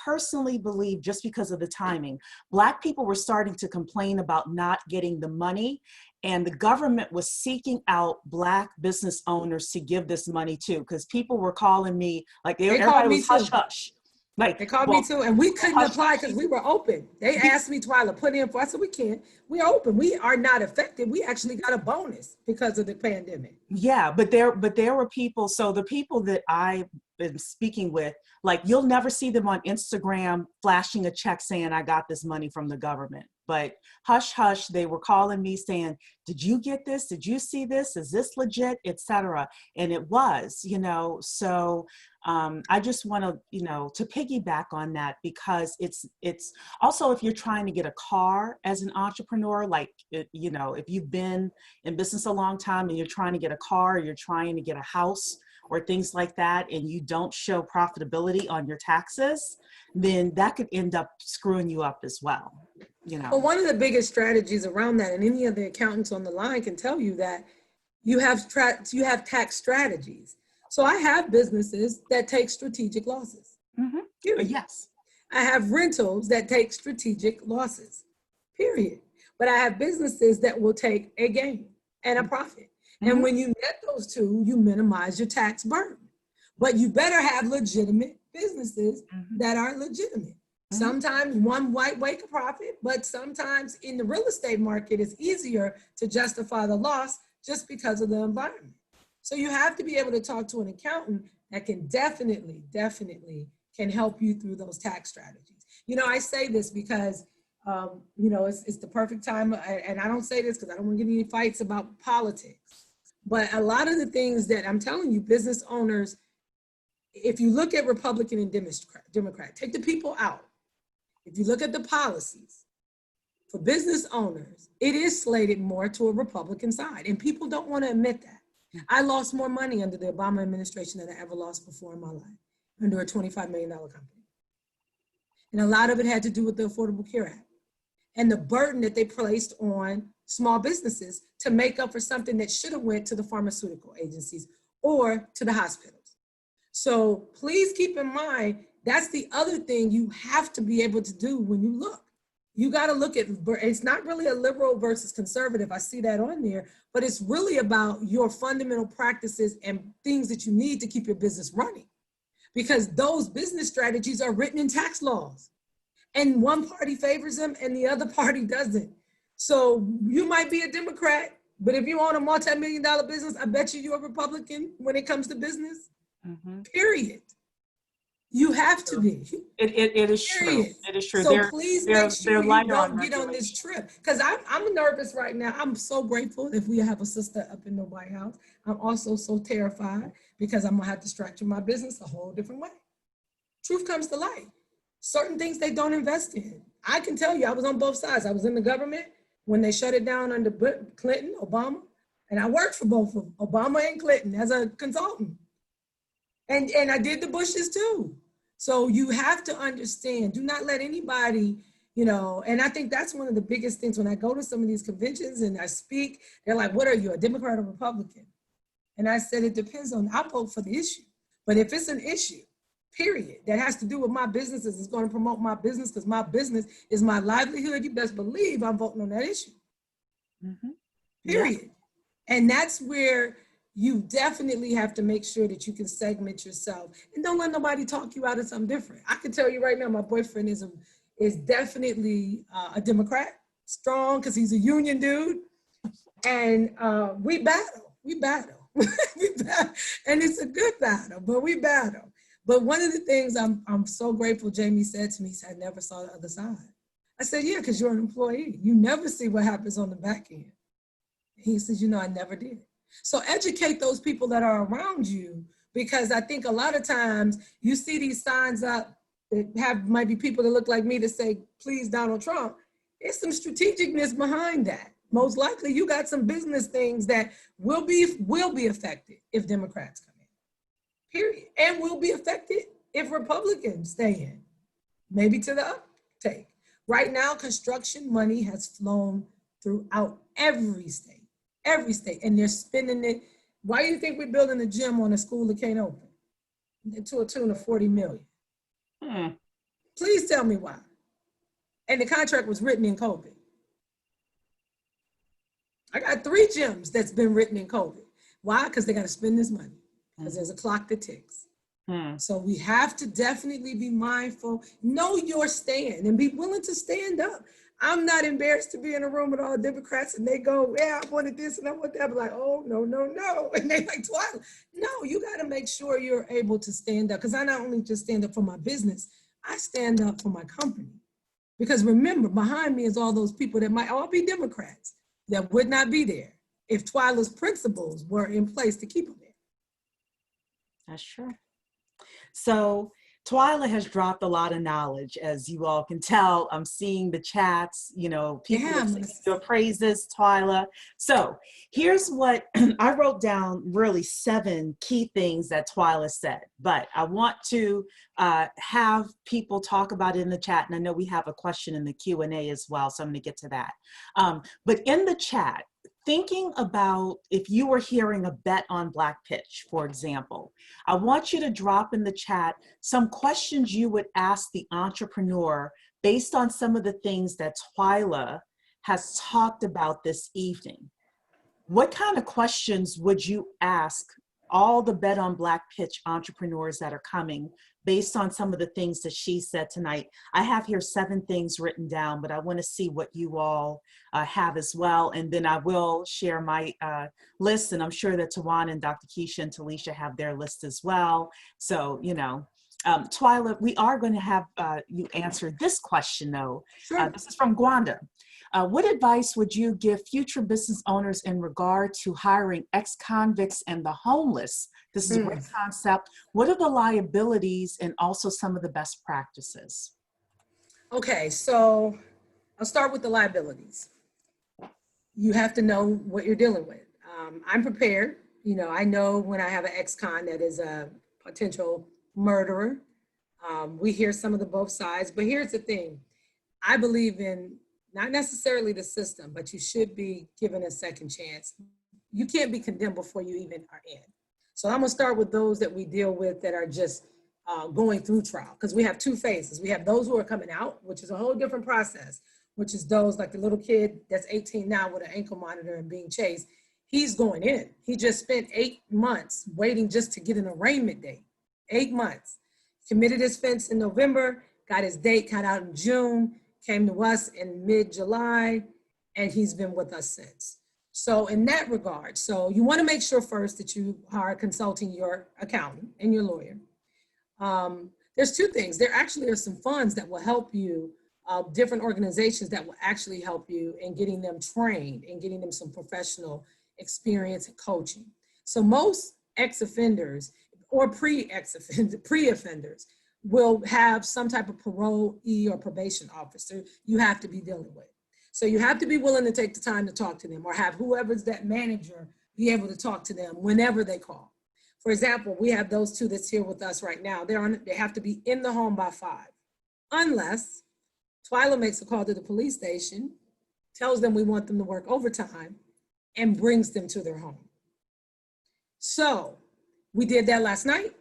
personally believe, just because of the timing, Black people were starting to complain about not getting the money, and the government was seeking out Black business owners to give this money to, because people were calling me, like everybody was hush hush. Like, they called me too, and we couldn't apply because we were open. They asked me, Twyla, put in for, I said, we can't. We're open. We are not affected. We actually got a bonus because of the pandemic. Yeah, but there were people, so the people that I've been speaking with, like, you'll never see them on Instagram flashing a check saying, I got this money from the government. But hush, hush, they were calling me saying, did you get this? Did you see this? Is this legit? Etc. And it was, so I just want to piggyback on that, because it's also, if you're trying to get a car as an entrepreneur, like, if you've been in business a long time and you're trying to get a car, or you're trying to get a house or things like that, and you don't show profitability on your taxes, then that could end up screwing you up as well. you know. Well, one of the biggest strategies around that, and any of the accountants on the line can tell you that you have tax strategies. So I have businesses that take strategic losses. Period. Yes. I have rentals that take strategic losses. Period. But I have businesses that will take a gain and a profit. And when you net those two, you minimize your tax burden. But you better have legitimate businesses that are legitimate. Sometimes one might make a profit, but sometimes in the real estate market, it's easier to justify the loss just because of the environment. So you have to be able to talk to an accountant that can definitely can help you through those tax strategies. You know, I say this because, you know, it's the perfect time, and I don't say this because I don't want to get any fights about politics, but a lot of the things that I'm telling you, business owners, if you look at Republican and Democrat, take the people out. If you look at the policies for business owners, it is slated more to a Republican side, and people don't want to admit that. I lost more money under the Obama administration than I ever lost before in my life, under a $25 million company. And a lot of it had to do with the Affordable Care Act and the burden that they placed on small businesses to make up for something that should have went to the pharmaceutical agencies or to the hospitals. So please keep in mind, that's the other thing you have to be able to do when you look. You got to look at, it's not really a liberal versus conservative. I see that on there, but it's really about your fundamental practices and things that you need to keep your business running. Because those business strategies are written in tax laws. And one party favors them and the other party doesn't. So you might be a Democrat, but if you own a multi-million-dollar business, I bet you're a Republican when it comes to business. Period. You have to be. It is true. It is true. So please make sure you don't get on this trip. Because I'm nervous right now. I'm so grateful if we have a sister up in the White House. I'm also so terrified because I'm gonna have to structure my business a whole different way. Truth comes to light. Certain things they don't invest in. I can tell you, I was on both sides. I was in the government when they shut it down under Clinton, Obama, and I worked for both of them, Obama and Clinton, as a consultant. And I did the Bushes too. So you have to understand, do not let anybody, you know, and I think that's one of the biggest things when I go to some of these conventions and I speak, they're like, what are you, a Democrat or Republican? And I said, it depends on, I vote for the issue. But if it's an issue, period, that has to do with my businesses, it's going to promote my business because my business is my livelihood, you best believe I'm voting on that issue. Period. Yeah. And that's where you definitely have to make sure that you can segment yourself and don't let nobody talk you out of something different. I can tell you right now, my boyfriend is definitely a Democrat, strong because he's a union dude. And we battle. And it's a good battle, but we battle. But one of the things I'm so grateful Jamie said to me, he said, I never saw the other side. I said, yeah, because you're an employee. You never see what happens on the back end. He says, you know, I never did. So educate those people that are around you, because I think a lot of times you see these signs up that might be people that look like me to say, please, Donald Trump. There's some strategicness behind that. Most likely you got some business things that will be affected if Democrats come in, period. And will be affected if Republicans stay in, maybe to the uptake. Right now, construction money has flown throughout every state, and they're spending it. Why do you think we're building a gym on a school that can't open? To a tune of $40 million. Please tell me why. And the contract was written in COVID. I got 3 gyms that's been written in COVID. Why? Because they got to spend this money, because there's a clock that ticks. So we have to definitely be mindful, know your stand, and be willing to stand up. I'm not embarrassed to be in a room with all Democrats and they go, yeah, I wanted this and I want that. I'm like, oh, no. And they like, Twyla. No, you got to make sure you're able to stand up, because I not only just stand up for my business, I stand up for my company. Because remember, behind me is all those people that might all be Democrats that would not be there if Twyla's principles were in place to keep them there. That's true. So Twyla has dropped a lot of knowledge, as you all can tell. I'm seeing the chats, you know, people are singing your praises, Twyla. So here's what I wrote down, really 7 key things that Twyla said, but I want to have people talk about it in the chat. And I know we have a question in the Q&A as well, so I'm going to get to that. But in the chat, thinking about if you were hearing a bet on Black Pitch, for example, I want you to drop in the chat some questions you would ask the entrepreneur based on some of the things that Twyla has talked about this evening. What kind of questions would you ask all the Bet on Black Pitch entrepreneurs that are coming based on some of the things that she said tonight? I have here 7 things written down, but I want to see what you all have as well. And then I will share my list, and I'm sure that Tawan and Dr. Keisha and Talisha have their list as well. So, you know, Twyla, we are going to have you answer this question though. Sure. This is from Gwanda. What advice would you give future business owners in regard to hiring ex-convicts and the homeless? This is a great concept. What are the liabilities and also some of the best practices? Okay, so I'll start with the liabilities. You have to know what you're dealing with. I'm prepared. You know, I know when I have an ex-con that is a potential murderer. We hear some of the both sides, but here's the thing. I believe in not necessarily the system, but you should be given a second chance. You can't be condemned before you even are in. So I'm gonna start with those that we deal with that are just going through trial, because we have 2 phases. We have those who are coming out, which is a whole different process, which is those like the little kid that's 18 now with an ankle monitor and being chased. He's going in. He just spent 8 months waiting just to get an arraignment date. 8 months. Committed his offense in November, got his date cut out in June, came to us in mid-July, and he's been with us since. So in that regard, so you want to make sure first that you are consulting your accountant and your lawyer. There's 2 things. There actually are some funds that will help you, different organizations that will actually help you in getting them trained and getting them some professional experience and coaching. So most ex-offenders or pre-offenders will have some type of parolee or probation officer you have to be dealing with. So you have to be willing to take the time to talk to them, or have whoever's that manager be able to talk to them whenever they call. For example, we have those 2 that's here with us right now. They have to be in the home by 5, unless Twyla makes a call to the police station, tells them we want them to work overtime, and brings them to their home. So we did that last night.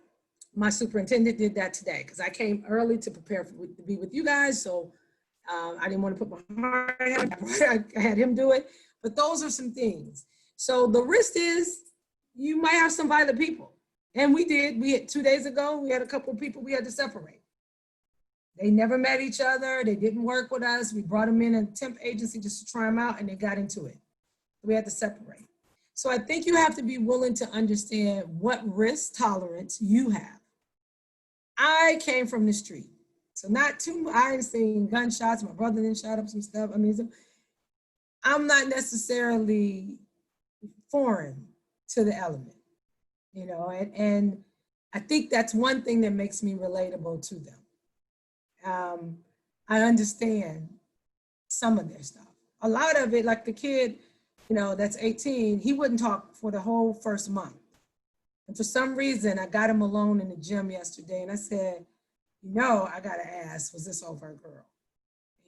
My superintendent did that today because I came early to prepare to be with you guys. So I didn't want to put my heart out. I had him do it. But those are some things. So the risk is you might have some violent people. And we did. We had 2 days ago, we had a couple of people we had to separate. They never met each other. They didn't work with us. We brought them in a temp agency just to try them out, and they got into it. We had to separate. So I think you have to be willing to understand what risk tolerance you have. I came from the street. So not too much. I ain't seen gunshots. My brother then shot up some stuff. I mean, so I'm not necessarily foreign to the element, you know, and I think that's one thing that makes me relatable to them. I understand some of their stuff. A lot of it, like the kid, you know, that's 18, he wouldn't talk for the whole first month. And for some reason, I got him alone in the gym yesterday, and I said, you know, I gotta ask, was this over a girl?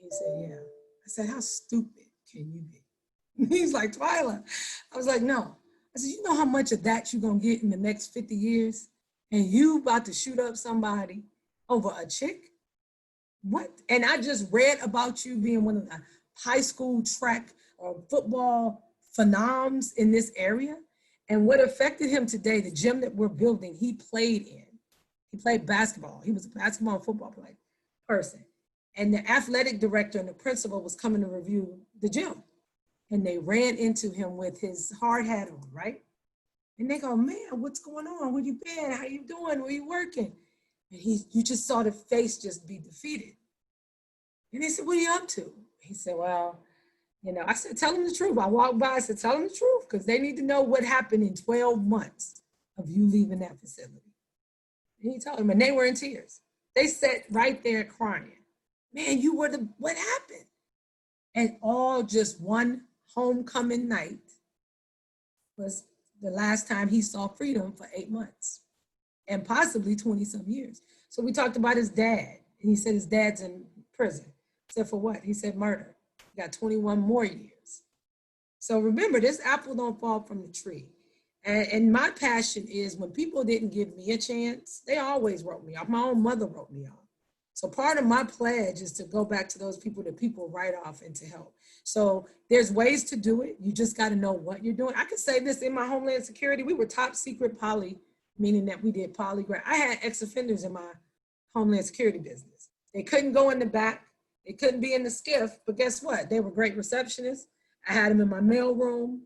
And he said, yeah. I said, how stupid can you be? He's like, Twyla. I was like, no. I said, you know how much of that you're gonna get in the next 50 years? And you about to shoot up somebody over a chick? What? And I just read about you being one of the high school track or football phenoms in this area. And what affected him today, the gym that we're building, he played in. He played basketball. He was a basketball and football person. And the athletic director and the principal was coming to review the gym. And they ran into him with his hard hat on, right? And they go, man, what's going on? Where you been? How you doing? Where you working? And you just saw the face just be defeated. And they said, what are you up to? He said, well, you know, I said, tell them the truth. I walked by, I said, tell them the truth, because they need to know what happened in 12 months of you leaving that facility. And he told them, and they were in tears. They sat right there crying. Man, you were what happened? And all just one homecoming night was the last time he saw freedom for 8 months and possibly 20 some years. So we talked about his dad, and he said his dad's in prison. I said, for what? He said murder. He got 21 more years. So remember, this apple don't fall from the tree. And my passion is when people didn't give me a chance, they always wrote me off. My own mother wrote me off. So part of my pledge is to go back to those people that people write off and to help. So there's ways to do it. You just got to know what you're doing. I can say this in my Homeland Security, we were top secret poly, meaning that we did polygraph. I had ex-offenders in my Homeland Security business. They couldn't go in the back. They couldn't be in the skiff, but guess what? They were great receptionists. I had them in my mail room.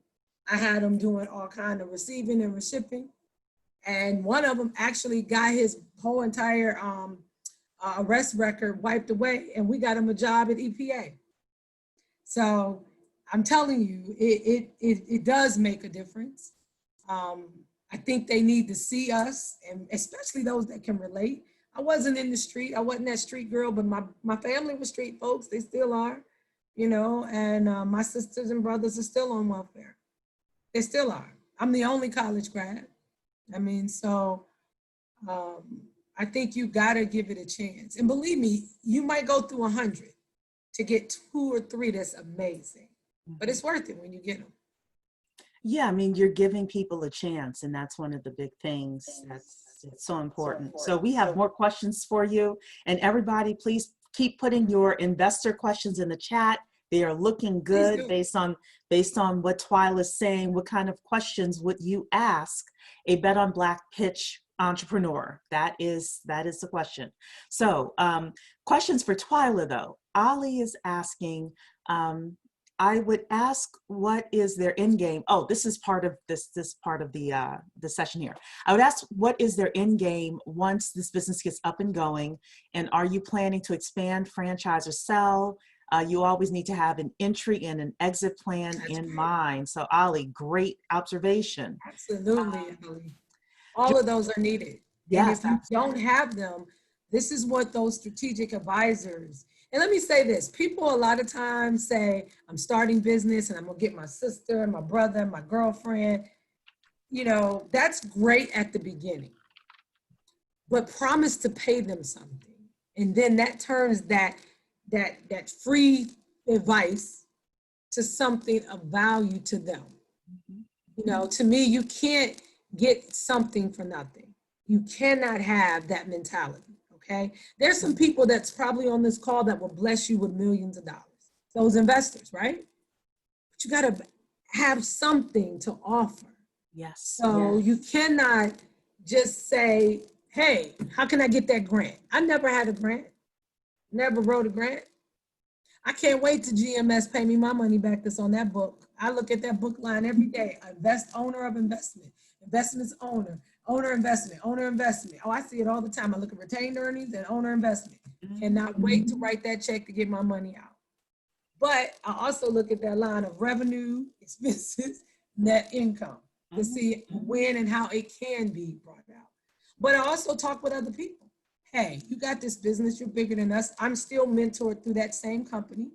I had them doing all kind of receiving and shipping. And one of them actually got his whole entire arrest record wiped away, and we got him a job at EPA. So I'm telling you, it does make a difference. I think they need to see us, and especially those that can relate. I wasn't in the street. I wasn't that street girl, but my family was street folks. They still are, you know, and my sisters and brothers are still on welfare. They still are. I'm the only college grad. I mean, so I think you gotta give it a chance. And believe me, you might go through 100 to get 2 or 3 that's amazing, but it's worth it when you get them. Yeah, I mean, you're giving people a chance, and that's one of the big things that's so important. So we have more questions for you, and everybody, please keep putting your investor questions in the chat. They are looking good based on what Twyla's saying. What kind of questions would you ask a Bet on Black pitch entrepreneur? That is the question. So questions for Twyla though. Ali is asking, I would ask, what is their end game? Oh, this is part of this part of the session here. I would ask, what is their end game once this business gets up and going? And are you planning to expand, franchise, or sell? You always need to have an entry and an exit plan in mind. So Ali, great observation. Absolutely, Ali. All of those are needed. Yes, and if you don't have them, this is what those strategic advisors, and let me say this, people a lot of times say, I'm starting business and I'm gonna get my sister and my brother and my girlfriend. You know, that's great at the beginning, but promise to pay them something. And then that turns that free advice to something of value to them. You know, to me, you can't get something for nothing. You cannot have that mentality, okay? There's some people that's probably on this call that will bless you with millions of dollars. Those investors, right? But you gotta have something to offer. yes. So yes. you cannot just say, hey, how can I get that grant? I never had a grant, never wrote a grant. I can't wait to GMS pay me my money back that's on that book. I look at that book line every day. Owner of investment, investments owner, owner investment, owner investment. Oh, I see it all the time. I look at retained earnings and owner investment. Cannot wait to write that check to get my money out. But I also look at that line of revenue, expenses, net income to see when and how it can be brought out. But I also talk with other people. Hey, you got this business, you're bigger than us. I'm still mentored through that same company,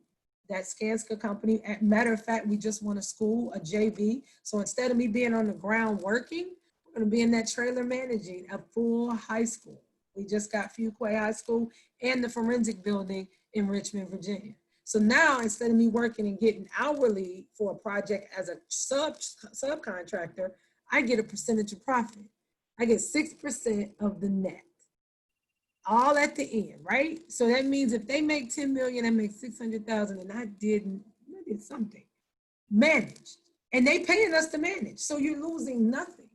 that Skanska company. As a matter of fact, we just won a school, a JV. So instead of me being on the ground working, we're gonna be in that trailer managing a full high school. We just got Fuquay High School and the forensic building in Richmond, Virginia. So now instead of me working and getting hourly for a project as a subcontractor, I get a percentage of profit. I get 6% of the net. All at the end, right? So that means if they make 10 million, I make 600,000, and I did something, managed, and they paying us to manage. So you're losing nothing.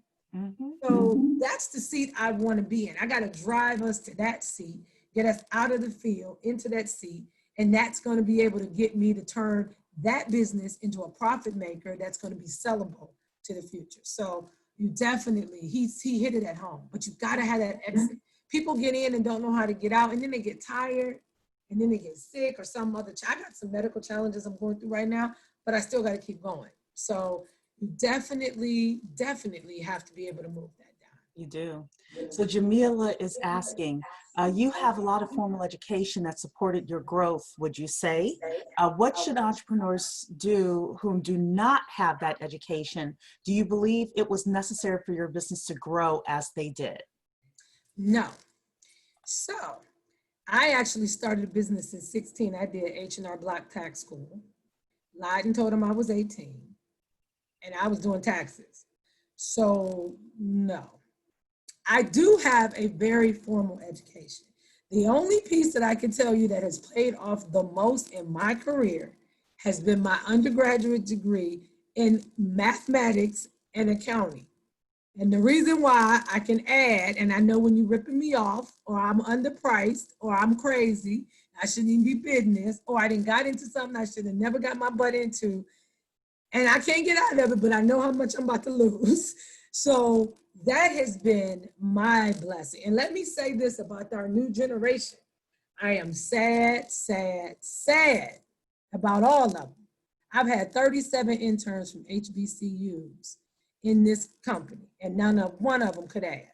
So that's the seat I want to be in. I got to drive us to that seat, get us out of the field into that seat, and that's going to be able to get me to turn that business into a profit maker that's going to be sellable to the future. So you definitely, he hit it at home, but you got to have that exit. People get in and don't know how to get out, and then they get tired, and then they get sick or some other. I got some medical challenges I'm going through right now, but I still got to keep going. So you definitely have to be able to move that down. You do. So Jamila is asking, you have a lot of formal education that supported your growth, would you say? What should entrepreneurs do whom do not have that education? Do you believe it was necessary for your business to grow as they did? No. So I actually started a business at 16. I did H&R Block Tax School. Lied and told them I was 18. And I was doing taxes. So no. I do have a very formal education. The only piece that I can tell you that has paid off the most in my career has been my undergraduate degree in mathematics and accounting. And the reason why I can add, and I know when you're ripping me off, or I'm underpriced, or I'm crazy, I shouldn't even be business, or I didn't got into something I should have never got my butt into, and I can't get out of it, but I know how much I'm about to lose. So that has been my blessing. And let me say this about our new generation. I am sad, sad, sad about all of them. I've had 37 interns from HBCUs in this company, and one of them could add.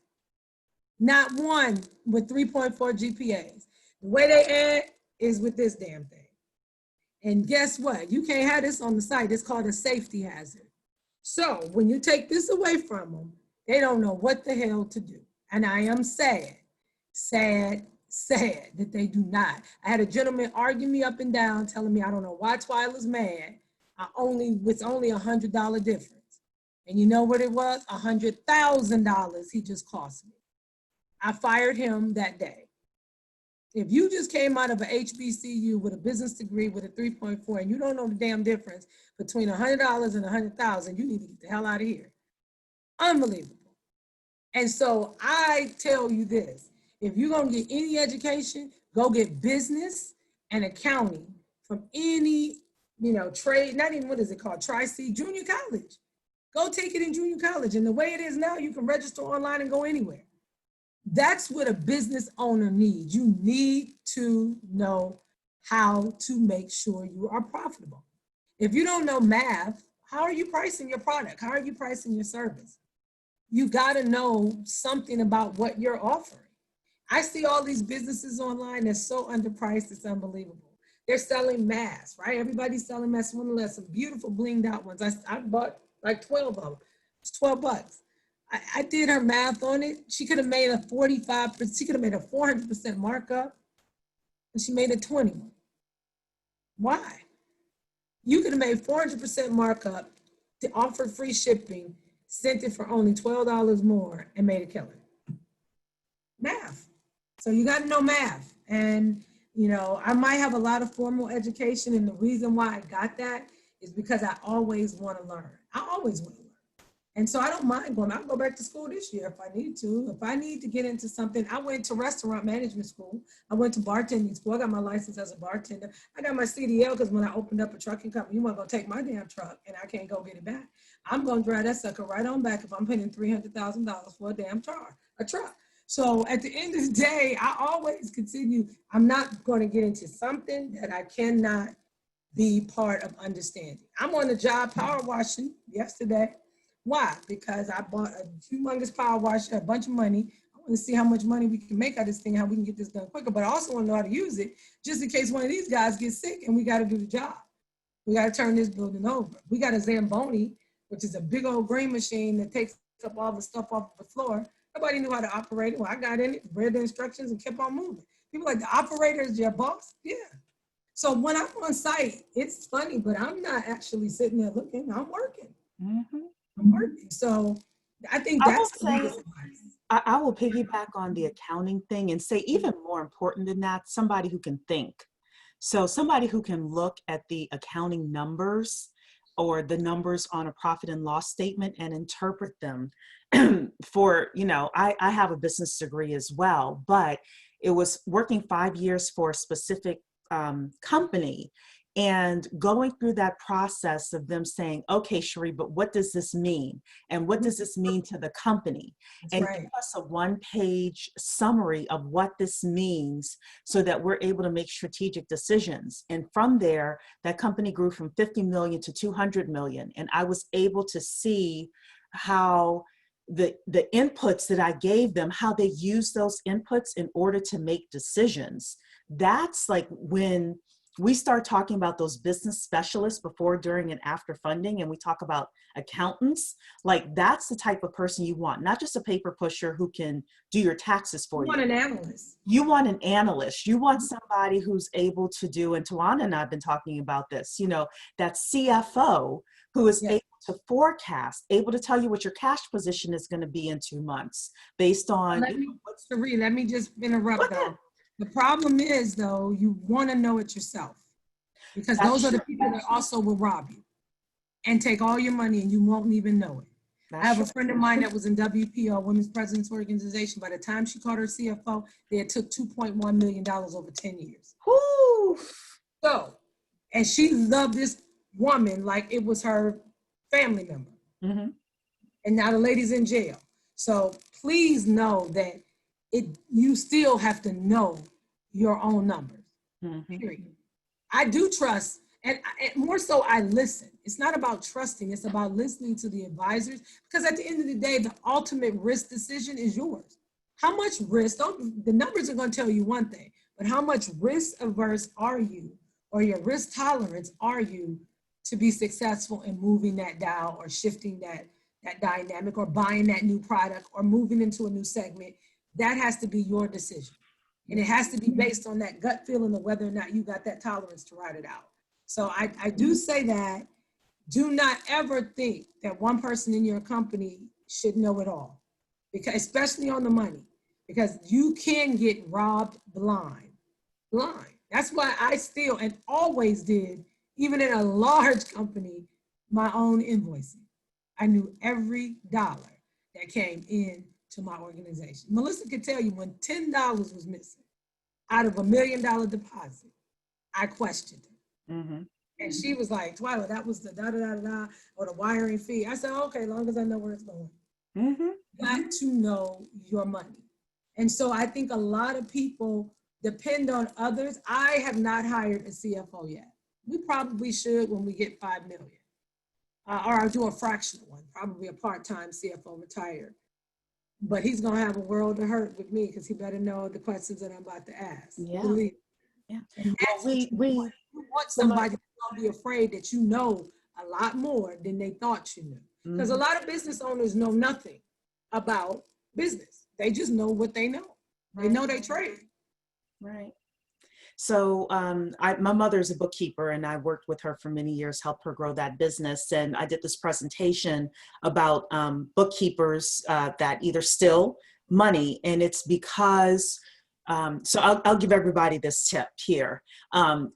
Not one with 3.4 GPAs. The way they add is with this damn thing. And guess what? You can't have this on the site. It's called a safety hazard. So when you take this away from them, they don't know what the hell to do. And I am sad, sad, sad that they do not. I had a gentleman argue me up and down, telling me I don't know why Twyla's mad. It's only $100 difference. And you know what it was? $100,000 he just cost me. I fired him that day. If you just came out of an HBCU with a business degree with a 3.4 and you don't know the damn difference between $100 and $100,000, you need to get the hell out of here. Unbelievable. And so I tell you this, if you're gonna get any education, go get business and accounting from any, trade, not even, what is it called? Tri-C junior college. Go take it in junior college. And the way it is now, you can register online and go anywhere. That's what a business owner needs. You need to know how to make sure you are profitable. If you don't know math, how are you pricing your product? How are you pricing your service? You got to know something about what you're offering. I see all these businesses online that's so underpriced, it's unbelievable. They're selling masks, right? Everybody's selling masks. One of them, some beautiful blinged out ones. I bought like 12 of them. It's $12. I did her math on it. She could have made a 45%, she could have made a 400% markup, and she made a 21. Why? You could have made 400% markup, to offer free shipping, sent it for only $12 more, and made a killing. Math. So you got to know math. And, I might have a lot of formal education, and the reason why I got that is because I always want to learn. I always want to learn. And so I don't mind going. I'll go back to school this year if I need to. If I need to get into something, I went to restaurant management school. I went to bartending school. I got my license as a bartender. I got my CDL because when I opened up a trucking company, you want to go take my damn truck and I can't go get it back. I'm going to drive that sucker right on back if I'm paying $300,000 for a damn truck. So at the end of the day, I always continue. I'm not going to get into something that I cannot be part of understanding. I'm on the job power washing yesterday. Why? Because I bought a humongous power washer, a bunch of money. I want to see how much money we can make out of this thing, how we can get this done quicker, but I also want to know how to use it just in case one of these guys gets sick and we got to do the job. We got to turn this building over. We got a Zamboni, which is a big old green machine that takes up all the stuff off the floor. Nobody knew how to operate it. Well, I got in it, read the instructions, and kept on moving. People like, the operator is your boss? Yeah. So when I'm on site, it's funny, but I'm not actually sitting there looking. I'm working. Mm-hmm. I'm working. So I think that's I will piggyback on the accounting thing and say even more important than that, somebody who can think. So somebody who can look at the accounting numbers or the numbers on a profit and loss statement and interpret them for, I have a business degree as well, but it was working 5 years for a specific company and going through that process of them saying, okay, Cherie, but what does this mean? And what does this mean to the company? And give us a one-page summary of what this means so that we're able to make strategic decisions. And from there, that company grew from 50 million to 200 million. And I was able to see how the inputs that I gave them, how they use those inputs in order to make decisions. That's like when we start talking about those business specialists before, during, and after funding, and we talk about accountants, like that's the type of person you want, not just a paper pusher who can do your taxes for you. You want an analyst. You want an analyst. You want somebody who's able to do, and Tawana and I have been talking about this, you know, that CFO who is able to forecast, able to tell you what your cash position is going to be in 2 months based on. Let me just interrupt though. The problem is though, you want to know it yourself, because those are the people that also will rob you and take all your money and you won't even know it. I have a friend of mine that was in WPO, Women's Presidents Organization. By the time she called her CFO, they had took $2.1 million over 10 years. Woo. So, and she loved this woman like it was her family member. Mm-hmm. And now the lady's in jail. So please know that you still have to know your own numbers. Mm-hmm. Period. I do trust, and more so I listen. It's not about trusting, it's about listening to the advisors, because at the end of the day, the ultimate risk decision is yours. How much risk, the numbers are going to tell you one thing, but how much risk averse are you, or your risk tolerance are you to be successful in moving that dial or shifting that dynamic or buying that new product or moving into a new segment? That has to be your decision. And it has to be based on that gut feeling of whether or not you got that tolerance to ride it out. So I do say that, do not ever think that one person in your company should know it all, because especially on the money, because you can get robbed blind. That's why I still and always did, even in a large company, my own invoicing. I knew every dollar that came in to my organization. Melissa could tell you when $10 was missing out of $1 million deposit, I questioned her. Mm-hmm. And she was like, Twyla, that was the da-da-da-da or the wiring fee. I said, okay, as long as I know where it's going. Mm-hmm. Got to know your money. And so I think a lot of people depend on others. I have not hired a CFO yet. We probably should when we get 5 million. Or I'll do a fractional one, probably a part-time CFO retired. But he's gonna have a world of hurt with me because he better know the questions that I'm about to ask. Yeah. Believe. Yeah. And Well, we you want somebody who's gonna be afraid that you know a lot more than they thought you knew. Because a lot of business owners know nothing about business. They just know what they know. They know they trade. Right. So my mother's a bookkeeper, and I worked with her for many years, helped her grow that business. And I did this presentation about bookkeepers that either steal money, and it's because, so I'll give everybody this tip here.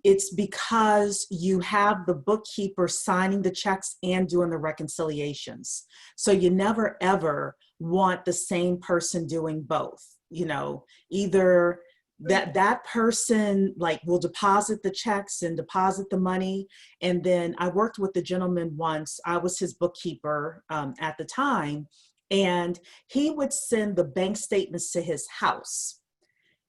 It's because you have the bookkeeper signing the checks and doing the reconciliations. So you never, ever want the same person doing both, you know, either that person like will deposit the checks and deposit the money. And then I worked with the gentleman once, I was his bookkeeper at the time, and he would send the bank statements to his house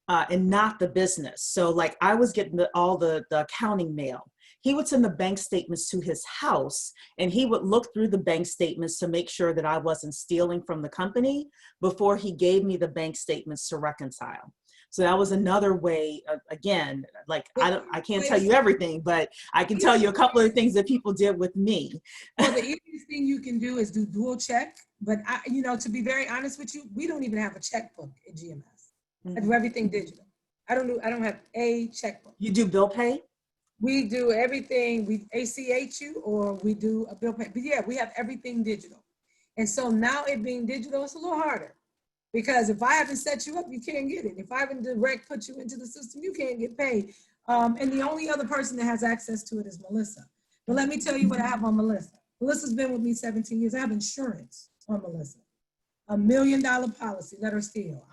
and not the business. So like I was getting all the accounting mail. He would send the bank statements to his house, and he would look through the bank statements to make sure that I wasn't stealing from the company before he gave me the bank statements to reconcile. So that was another way, again, like I can't tell you everything, but I can tell you a couple of things that people did with me. Well, the easiest thing you can do is do dual check. But you know, to be very honest with you, we don't even have a checkbook at GMS. I do everything digital. I don't have a checkbook. You do bill pay? We do everything. We ACH you, or we do a bill pay. But yeah, we have everything digital. And so now it being digital, it's a little harder. Because if I haven't set you up, you can't get it. If I haven't direct put you into the system, you can't get paid. And the only other person that has access to it is Melissa. But let me tell you what I have on Melissa. Melissa's been with me 17 years. I have insurance on Melissa. $1 million policy, let her steal.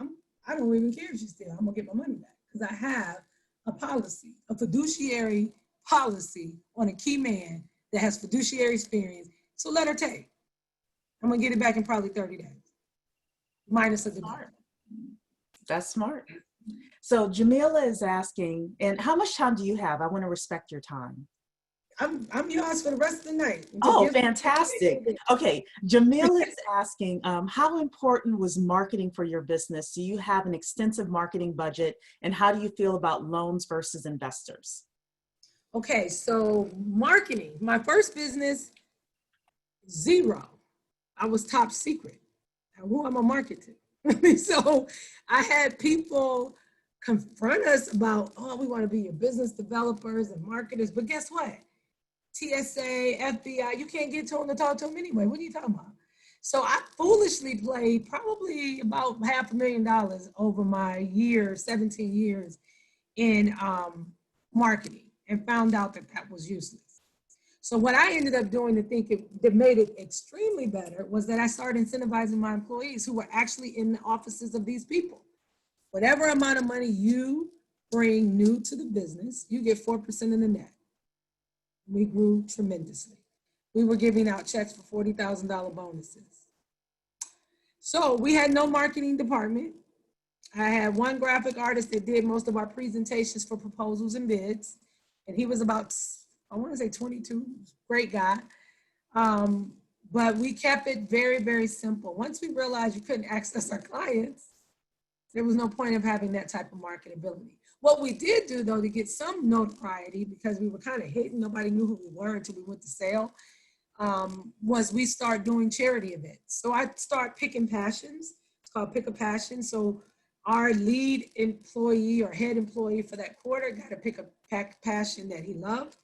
I don't even care if she steals. I'm gonna get my money back because I have a policy, a fiduciary policy on a key man that has fiduciary experience. So let her take. I'm gonna get it back in probably 30 days. Minus a deduction. That's smart. So Jamila is asking, and how much time do you have? I want to respect your time. I'm yours for the rest of the night. Oh, fantastic. Okay, Jamila is asking, how important was marketing for your business? Do you have an extensive marketing budget, and how do you feel about loans versus investors? Okay, so marketing, my first business, 0. I was top secret. Now, who am I market to? So I had people confront us about, oh, we want to be your business developers and marketers. But guess what? TSA, FBI, you can't get to them to talk to them anyway. What are you talking about? So I foolishly played probably about $500,000 over my 17 years in marketing, and found out that that was useless. So what I ended up doing to think that made it extremely better was that I started incentivizing my employees who were actually in the offices of these people. Whatever amount of money you bring new to the business, you get 4% in the net. We grew tremendously. We were giving out checks for $40,000 bonuses. So we had no marketing department. I had one graphic artist that did most of our presentations for proposals and bids. And he was about, I want to say 22, great guy. But we kept it very, very simple. Once we realized you couldn't access our clients, there was no point of having that type of marketability. What we did do though, to get some notoriety, because we were kind of hidden, nobody knew who we were until we went to sale, was we start doing charity events. So I start picking passions. It's called Pick a Passion. So our lead employee or head employee for that quarter got to pick a passion that he loved,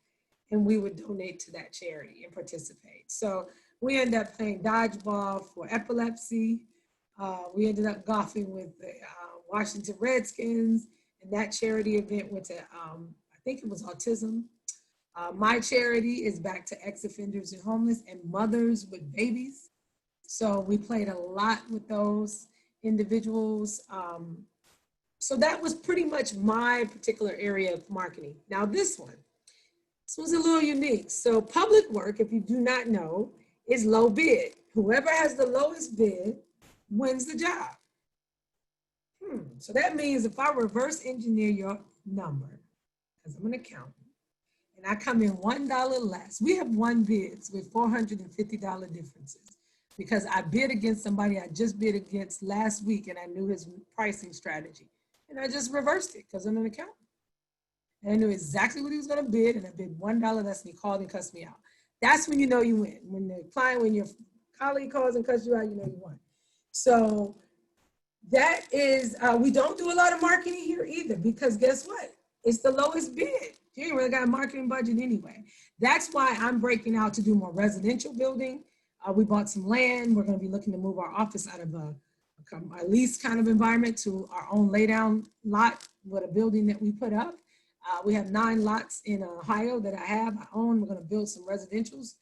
and we would donate to that charity and participate. So we ended up playing dodgeball for epilepsy. We ended up golfing with the Washington Redskins, and that charity event went to, I think it was autism. My charity is back to ex-offenders and homeless and mothers with babies. So we played a lot with those individuals. So that was pretty much my particular area of marketing. Now this was a little unique. So public work, if you do not know, is low bid. Whoever has the lowest bid wins the job. So that means if I reverse engineer your number, because I'm an accountant, and I come in $1 less, we have won bids with $450 differences because I bid against somebody I just bid against last week and I knew his pricing strategy. And I just reversed it because I'm an accountant. And I knew exactly what he was going to bid, and I bid $1 less, and he called and cussed me out. That's when you know you win. When the client, when your colleague calls and cusses you out, you know you won. So that is, we don't do a lot of marketing here either, because guess what? It's the lowest bid. You ain't really got a marketing budget anyway. That's why I'm breaking out to do more residential building. We bought some land. We're going to be looking to move our office out of a lease kind of environment to our own laydown lot with a building that we put up. We have 9 lots in Ohio that I own. We're going to build some residentials.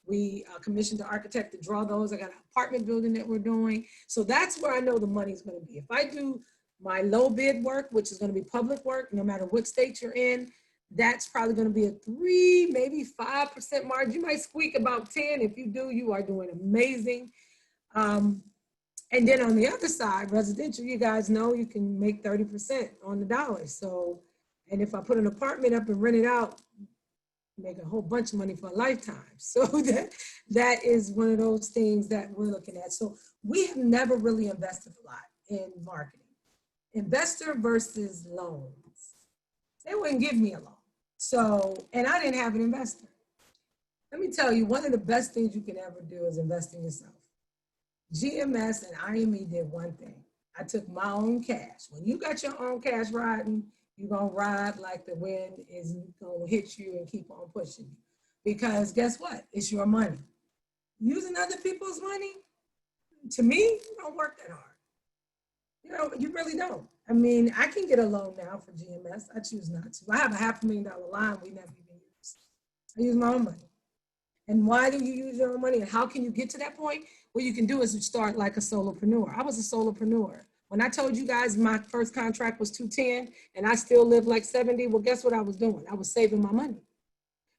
We commissioned the architect to draw those. I got an apartment building that we're doing. So that's where I know the money's going to be. If I do my low bid work, which is going to be public work, no matter what state you're in, that's probably going to be a 3, maybe 5% margin. You might squeak about 10. If you do, you are doing amazing. And then on the other side, residential, you guys know you can make 30% on the dollar. So, and if I put an apartment up and rent it out, make a whole bunch of money for a lifetime. So that is one of those things that we're looking at. So we have never really invested a lot in marketing. Investor versus loans. They wouldn't give me a loan. So, and I didn't have an investor. Let me tell you, one of the best things you can ever do is invest in yourself. GMS and IME did one thing. I took my own cash. When you got your own cash riding, you're going to ride like the wind is going to hit you and keep on pushing you. Because guess what? It's your money. Using other people's money, to me, you don't work that hard. You know, you really don't. I mean, I can get a loan now for GMS. I choose not to. I have a $500,000 line we never even use. I use my own money. And why do you use your own money? And how can you get to that point? What you can do is you start like a solopreneur. I was a solopreneur. When I told you guys my first contract was $210 and I still live like 70, well, guess what I was doing? I was saving my money.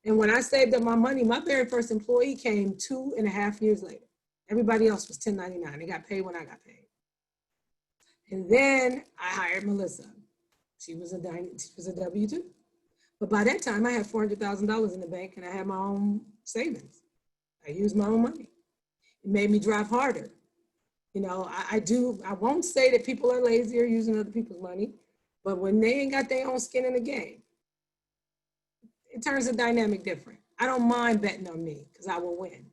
And when I saved up my money, my very first employee came 2.5 years later. Everybody else was 1099. They got paid when I got paid. And then I hired Melissa. She was a W-2. But by that time, I had $400,000 in the bank and I had my own savings. I used my own money. It made me drive harder. You know, I won't say that people are lazy or using other people's money, but when they ain't got their own skin in the game, it turns the dynamic different. I don't mind betting on me because I will win.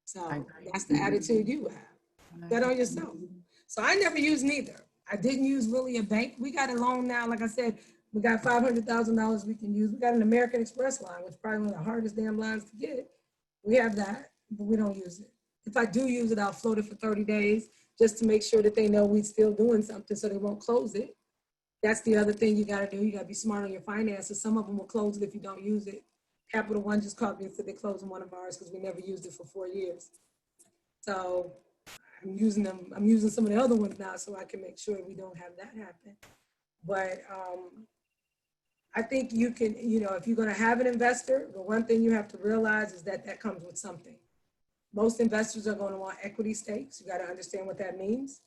So that's the attitude you have. Bet on yourself. So I never used neither. I didn't use really a bank. We got a loan now, like I said, we got $500,000 we can use. We got an American Express line, which is probably one of the hardest damn lines to get. We have that, but we don't use it. If I do use it, I'll float it for 30 days just to make sure that they know we're still doing something so they won't close it. That's the other thing you gotta do. You gotta be smart on your finances. Some of them will close it if you don't use it. Capital One just called me and said they're closing one of ours because we never used it for 4 years. So I'm using some of the other ones now so I can make sure we don't have that happen. But I think you can, if you're gonna have an investor, the one thing you have to realize is that that comes with something. Most investors are gonna want equity stakes. You gotta understand what that means.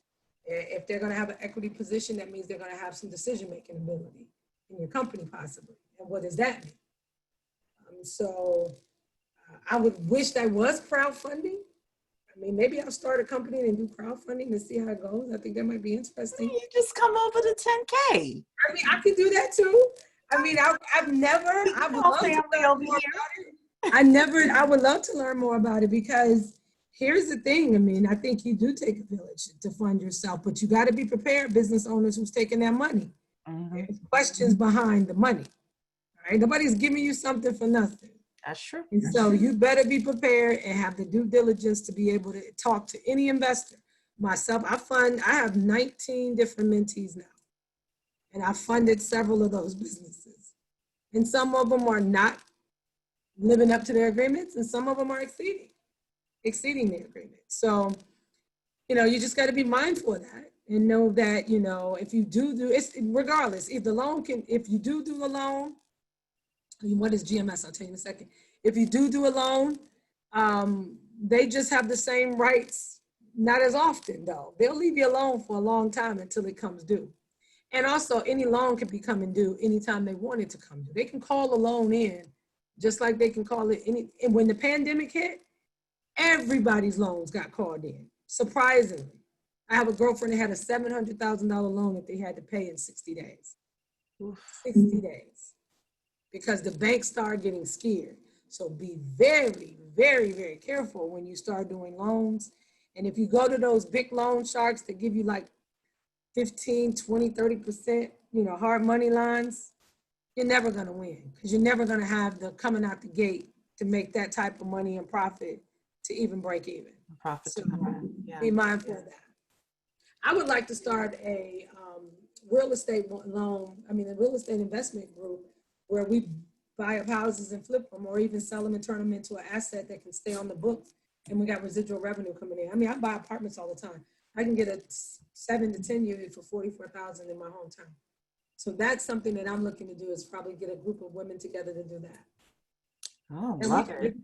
If they're gonna have an equity position, that means they're gonna have some decision-making ability in your company possibly. And what does that mean? I would wish there was crowdfunding. I mean, maybe I'll start a company and do crowdfunding and see how it goes. I think that might be interesting. You just come over to 10K. I mean, I could do that too. I mean, I would love to learn more about it. I would love to learn more about it because here's the thing. I mean, I think you do take a village to fund yourself, but you got to be prepared, business owners who's taking that money. There's questions behind the money. All right, nobody's giving you something for nothing. That's true. And so you better be prepared and have the due diligence to be able to talk to any investor. Myself, I have 19 different mentees now. And I funded several of those businesses. And some of them are not living up to their agreements and some of them are exceeding their agreement. So, you just got to be mindful of that and know that, if you do it's regardless, if you do the loan, what is GMS? I'll tell you in a second. If you do a loan, they just have the same rights, not as often though. They'll leave you alone for a long time until it comes due. And also any loan can be coming due anytime they want it to come due. They can call a loan in just like they can call it and when the pandemic hit, everybody's loans got called in, surprisingly. I have a girlfriend that had a $700,000 loan that they had to pay in 60 days. 60 days. Because the banks started getting scared. So be very, very, very careful when you start doing loans. And if you go to those big loan sharks that give you like 15, 20, 30%, hard money lines, you're never gonna win because you're never gonna have the coming out the gate to make that type of money and profit to even break even. So be mindful of that. I would like to start a real estate investment group where we buy up houses and flip them or even sell them and turn them into an asset that can stay on the books and we got residual revenue coming in. I mean, I buy apartments all the time. I can get a 7 to 10 unit for $44,000 in my hometown. So that's something that I'm looking to do is probably get a group of women together to do that. Oh, love it.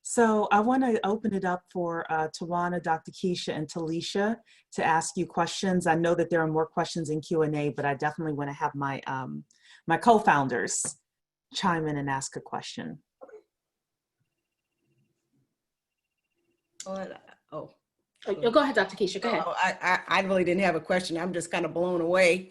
So I want to open it up for Tawana, Dr. Keisha, and Talisha to ask you questions. I know that there are more questions in Q&A, but I definitely want to have my my co-founders chime in and ask a question. Go ahead, Dr. Keisha, go ahead. I really didn't have a question. I'm just kind of blown away.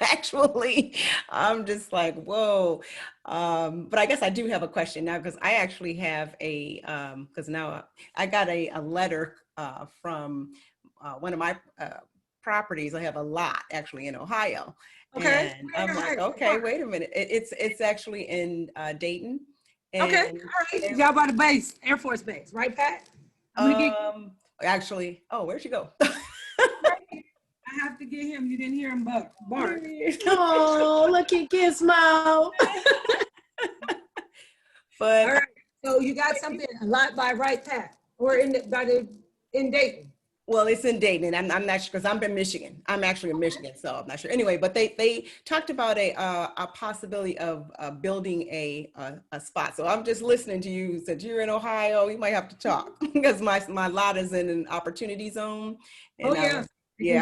Actually, I'm just like, whoa. But I guess I do have a question now because I actually have because now I got a letter from one of my properties. I have a lot actually in Ohio. Okay. And I'm like, okay, wait a minute. It's actually in Dayton. Okay, all right. Y'all by the base, Air Force Base, right, Pat? Actually, where'd you go? I have to get him. You didn't hear him bark. Oh, look at Gizmo. But all right. So you got something a lot by right, Pat, or in Dayton. Well, it's in Dayton, and I'm not sure because I'm in Michigan. I'm actually in Michigan, so I'm not sure. Anyway, but they talked about a possibility of building a spot. So I'm just listening to you. Since you're in Ohio, you might have to talk because my lot is in an opportunity zone. And I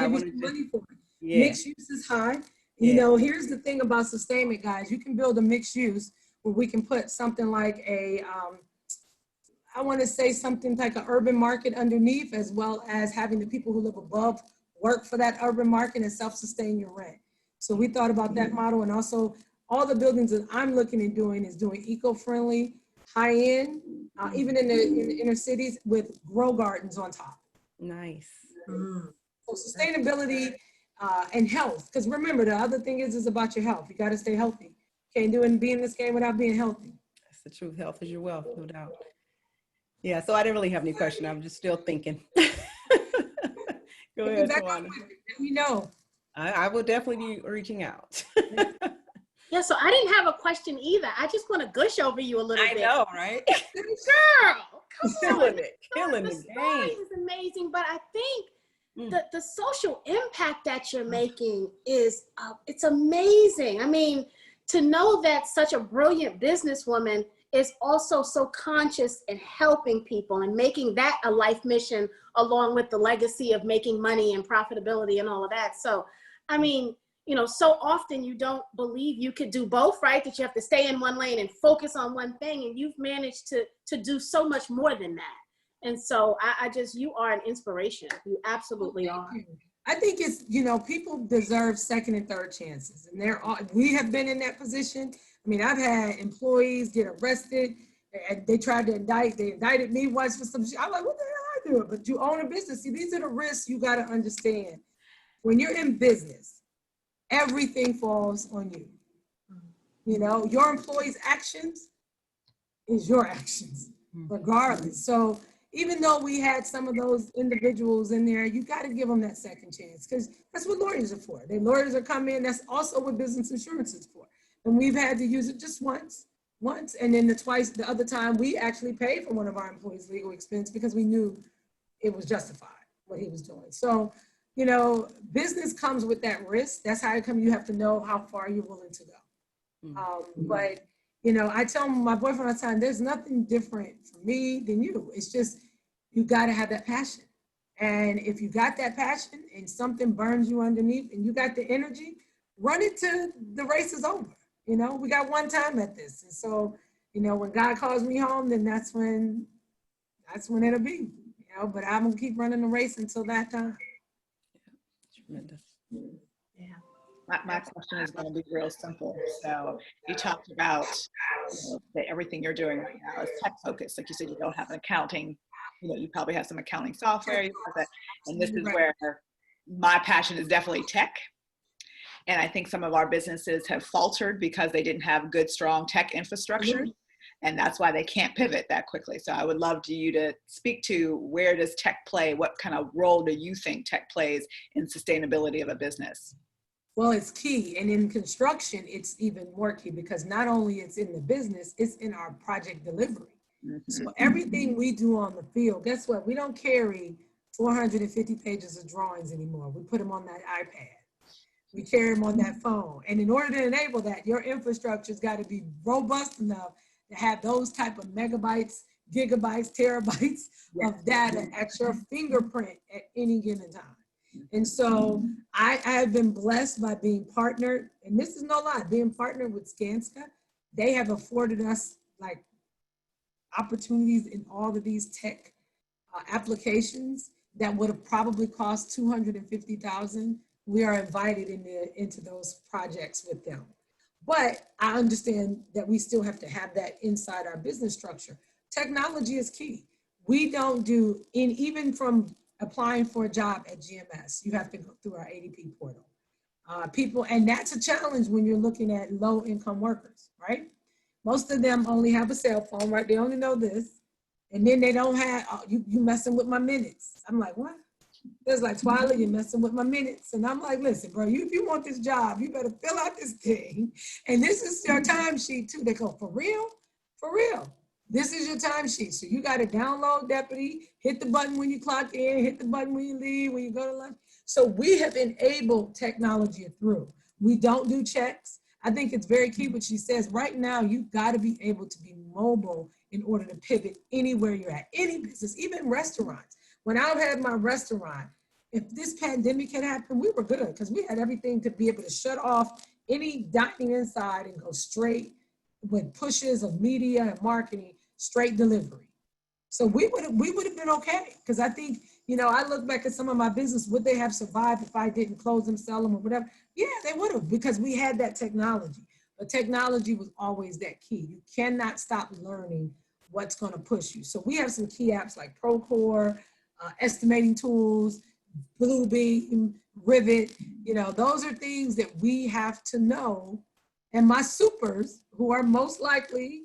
wanted money for it. Yeah. Mixed use is high. You know, here's the thing about sustainment, guys. You can build a mixed use where we can put something like I want to say something like an urban market underneath, as well as having the people who live above work for that urban market and self-sustain your rent. So we thought about that model, and also all the buildings that I'm looking at doing is doing eco-friendly, high-end, even in the inner cities with grow gardens on top. Nice. So sustainability and health, because remember, the other thing is about your health. You got to stay healthy. Can't do it and be in this game without being healthy. That's the truth. Health is your wealth, no doubt. Yeah, so I didn't really have any question. I'm just still thinking. Go ahead, Tawana. Let me know. I will definitely be reaching out. Yeah, so I didn't have a question either. I just want to gush over you a little bit. I know, right? Girl, come on. Killing The the story game. is amazing, but I think the social impact that you're making is, it's amazing. I mean, to know that such a brilliant businesswoman is also so conscious in helping people and making that a life mission, along with the legacy of making money and profitability and all of that. So, I mean, you know, so often you don't believe you could do both, right? That you have to stay in one lane and focus on one thing, and you've managed to do so much more than that. And so I just, you are an inspiration. You absolutely are. I think it's, you know, people deserve second and third chances, and we have been in that position. I mean, I've had employees get arrested, and they tried to they indicted me once for some shit. I'm like, what the hell I do? But you own a business. See, these are the risks you got to understand. When you're in business, everything falls on you. You know, your employees' actions is your actions, regardless. So even though we had some of those individuals in there, you got to give them that second chance, because that's what lawyers are for. Lawyers are coming in. That's also what business insurance is for. And we've had to use it just once, and then the other time we actually paid for one of our employees' legal expense because we knew it was justified what he was doing. So, you know, business comes with that risk. That's how it comes. You have to know how far you're willing to go. But, you know, I tell my boyfriend all the time, there's nothing different for me than you. It's just, you got to have that passion. And if you got that passion and something burns you underneath and you got the energy, run it till the race is over. You know, we got one time at this. And so, you know, when God calls me home, then that's when it'll be, you know, but I'm going to keep running the race until that time. Tremendous. Yeah. My question is going to be real simple. So you talked about, you know, that everything you're doing right now is tech focused. Like you said, you don't have an accounting, you know, you probably have some accounting software, and this is where my passion is definitely tech. And I think some of our businesses have faltered because they didn't have good, strong tech infrastructure. And that's why they can't pivot that quickly. So I would love you to speak to, where does tech play? What kind of role do you think tech plays in sustainability of a business? Well, it's key. And in construction, it's even more key, because not only it's in the business, it's in our project delivery. So everything we do on the field, guess what? We don't carry 450 pages of drawings anymore. We put them on that iPad. We carry them on that phone. And in order to enable that, your infrastructure's got to be robust enough to have those type of megabytes, gigabytes, terabytes of data at your fingerprint at any given time. And so I have been blessed by being partnered, and this is no lie, being partnered with Skanska. They have afforded us like opportunities in all of these tech applications that would have probably cost $250,000. We are invited into those projects with them. But I understand that we still have to have that inside our business structure. Technology is key. We don't do, even from applying for a job at GMS, you have to go through our ADP portal. And that's a challenge when you're looking at low income workers, right? Most of them only have a cell phone, right? They only know this. And then they don't have, you messing with my minutes. I'm like, what? There's like, Twyla, you're messing with my minutes. And I'm like, listen, bro, if you want this job, you better fill out this thing. And this is your timesheet too. They go, for real? For real. This is your timesheet. So you got to download Deputy, hit the button when you clock in, hit the button when you leave, when you go to lunch. So we have enabled technology through. We don't do checks. I think it's very key what she says. Right now, you've got to be able to be mobile in order to pivot anywhere you're at, any business, even restaurants. When I had my restaurant, if this pandemic had happened, we were good because we had everything to be able to shut off any dining inside and go straight with pushes of media and marketing, straight delivery. So we would have been okay, because I think, you know, I look back at some of my business, would they have survived if I didn't close them, sell them, or whatever? Yeah, they would have, because we had that technology. but technology was always that key. You cannot stop learning what's going to push you. So we have some key apps like Procore, estimating tools, Bluebeam, Rivet. You know, those are things that we have to know. And my supers, who are most likely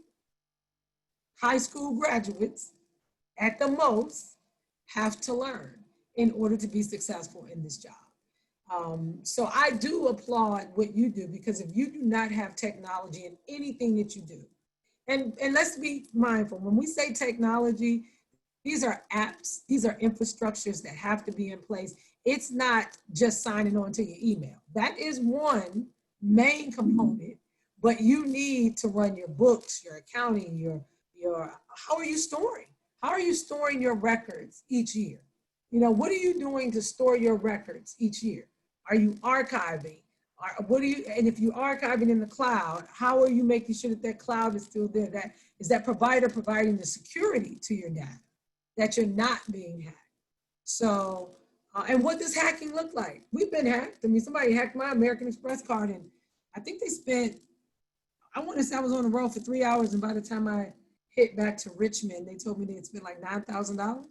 high school graduates at the most, have to learn in order to be successful in this job. So I do applaud what you do, because if you do not have technology in anything that you do, and let's be mindful, when we say technology, these are apps, these are infrastructures that have to be in place. It's not just signing on to your email. That is one main component, but you need to run your books, your accounting, your how are you storing? How are you storing your records each year? You know, what are you doing to store your records each year? Are you archiving? And if you're archiving in the cloud, how are you making sure that that cloud is still there? That is that provider providing the security to your data, that you're not being hacked. So, and what does hacking look like? We've been hacked. I mean, somebody hacked my American Express card, and I think they spent, I want to say I was on the road for 3 hours, and by the time I hit back to Richmond, they told me they had spent like $9,000,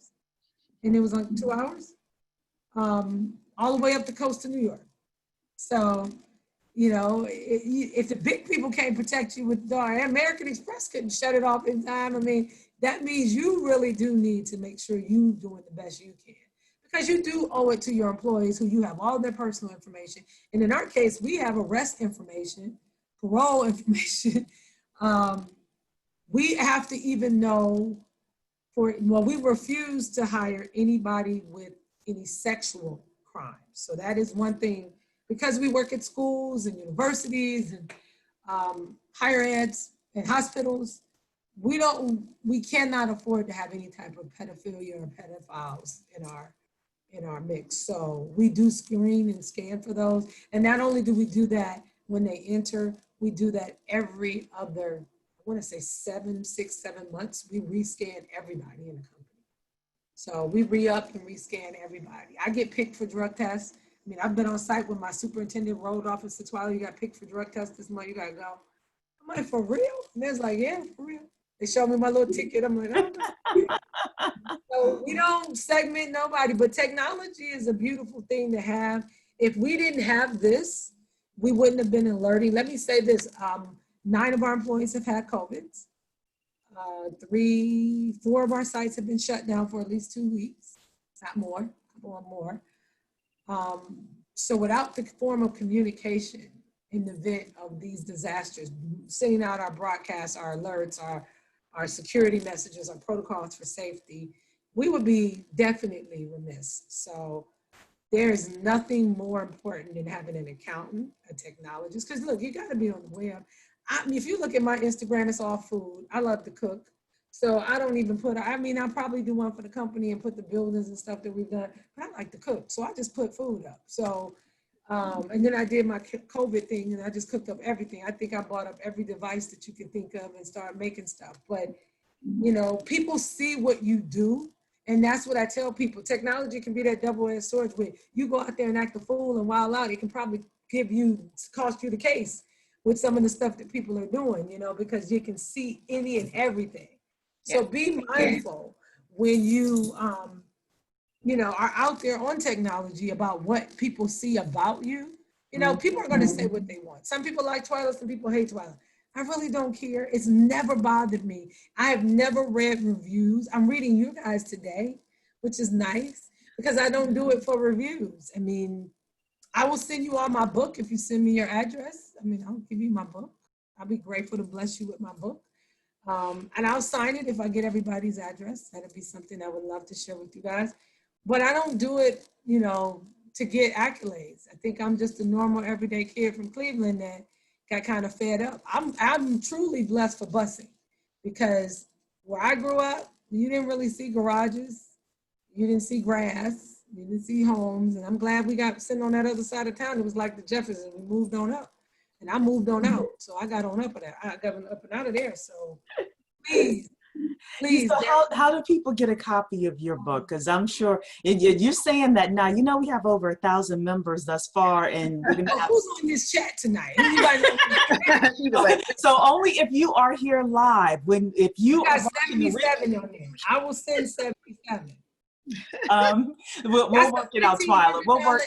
and it was like 2 hours, all the way up the coast to New York. So, you know, if the big people can't protect you with the door, American Express couldn't shut it off in time. I mean, that means you really do need to make sure you're doing the best you can, because you do owe it to your employees, who you have all their personal information. And in our case, we have arrest information, parole information. We have to even know we refuse to hire anybody with any sexual crimes. So that is one thing, because we work at schools and universities and higher eds and hospitals. We cannot afford to have any type of pedophilia or pedophiles in our mix. So we do screen and scan for those. And not only do we do that when they enter, we do that every other, I want to say 6, 7 months. We rescan everybody in the company. So we re-up and rescan everybody. I get picked for drug tests. I mean, I've been on site with my superintendent rolled off and said, Twyla, you got picked for drug tests this month, you gotta go. I'm like, for real? And they're like, yeah, for real. They showed me my little ticket. I'm like, oh. So we don't segment nobody, but technology is a beautiful thing to have. If we didn't have this, we wouldn't have been alerting. Let me say this, 9 of our employees have had COVID. 4 of our sites have been shut down for at least 2 weeks, not more, a couple or more. So without the form of communication in the event of these disasters, sending out our broadcasts, our alerts, our security messages, our protocols for safety, we would be definitely remiss. So there is nothing more important than having an accountant, a technologist, because look, you gotta be on the web. I mean, if you look at my Instagram, it's all food. I love to cook. So I don't even I'll probably do one for the company and put the buildings and stuff that we've done, but I like to cook. So I just put food up. So, and then I did my COVID thing and I just cooked up everything. I think I bought up every device that you can think of and started making stuff. But, you know, people see what you do. And that's what I tell people. Technology can be that double-edged sword where you go out there and act a fool and wild out. It can probably cost you the case with some of the stuff that people are doing, you know, because you can see any and everything. So be mindful when you, you know, are out there on technology about what people see about you. You know, people are going to say what they want. Some people like Twyla, some people hate Twyla. I really don't care. It's never bothered me. I have never read reviews. I'm reading you guys today, which is nice because I don't do it for reviews. I mean, I will send you all my book if you send me your address. I mean, I'll give you my book. I'll be grateful to bless you with my book. And I'll sign it if I get everybody's address. That'd be something I would love to share with you guys. But I don't do it, you know, to get accolades. I think I'm just a normal everyday kid from Cleveland that got kind of fed up. I'm truly blessed for busing because where I grew up, you didn't really see garages. You didn't see grass. You didn't see homes. And I'm glad we got sitting on that other side of town. It was like the Jeffersons. We moved on up. And I moved on out. So I got on up of that. I got up and out of there. So please Please. So how do people get a copy of your book? Because I'm sure you're saying that now. You know, we have over 1,000 members thus far, and we're gonna have. Who's on this chat tonight? Anybody? So only if you are here live. If you got are 77 on there. I will send 77. We'll work it out, Twyla. We'll work.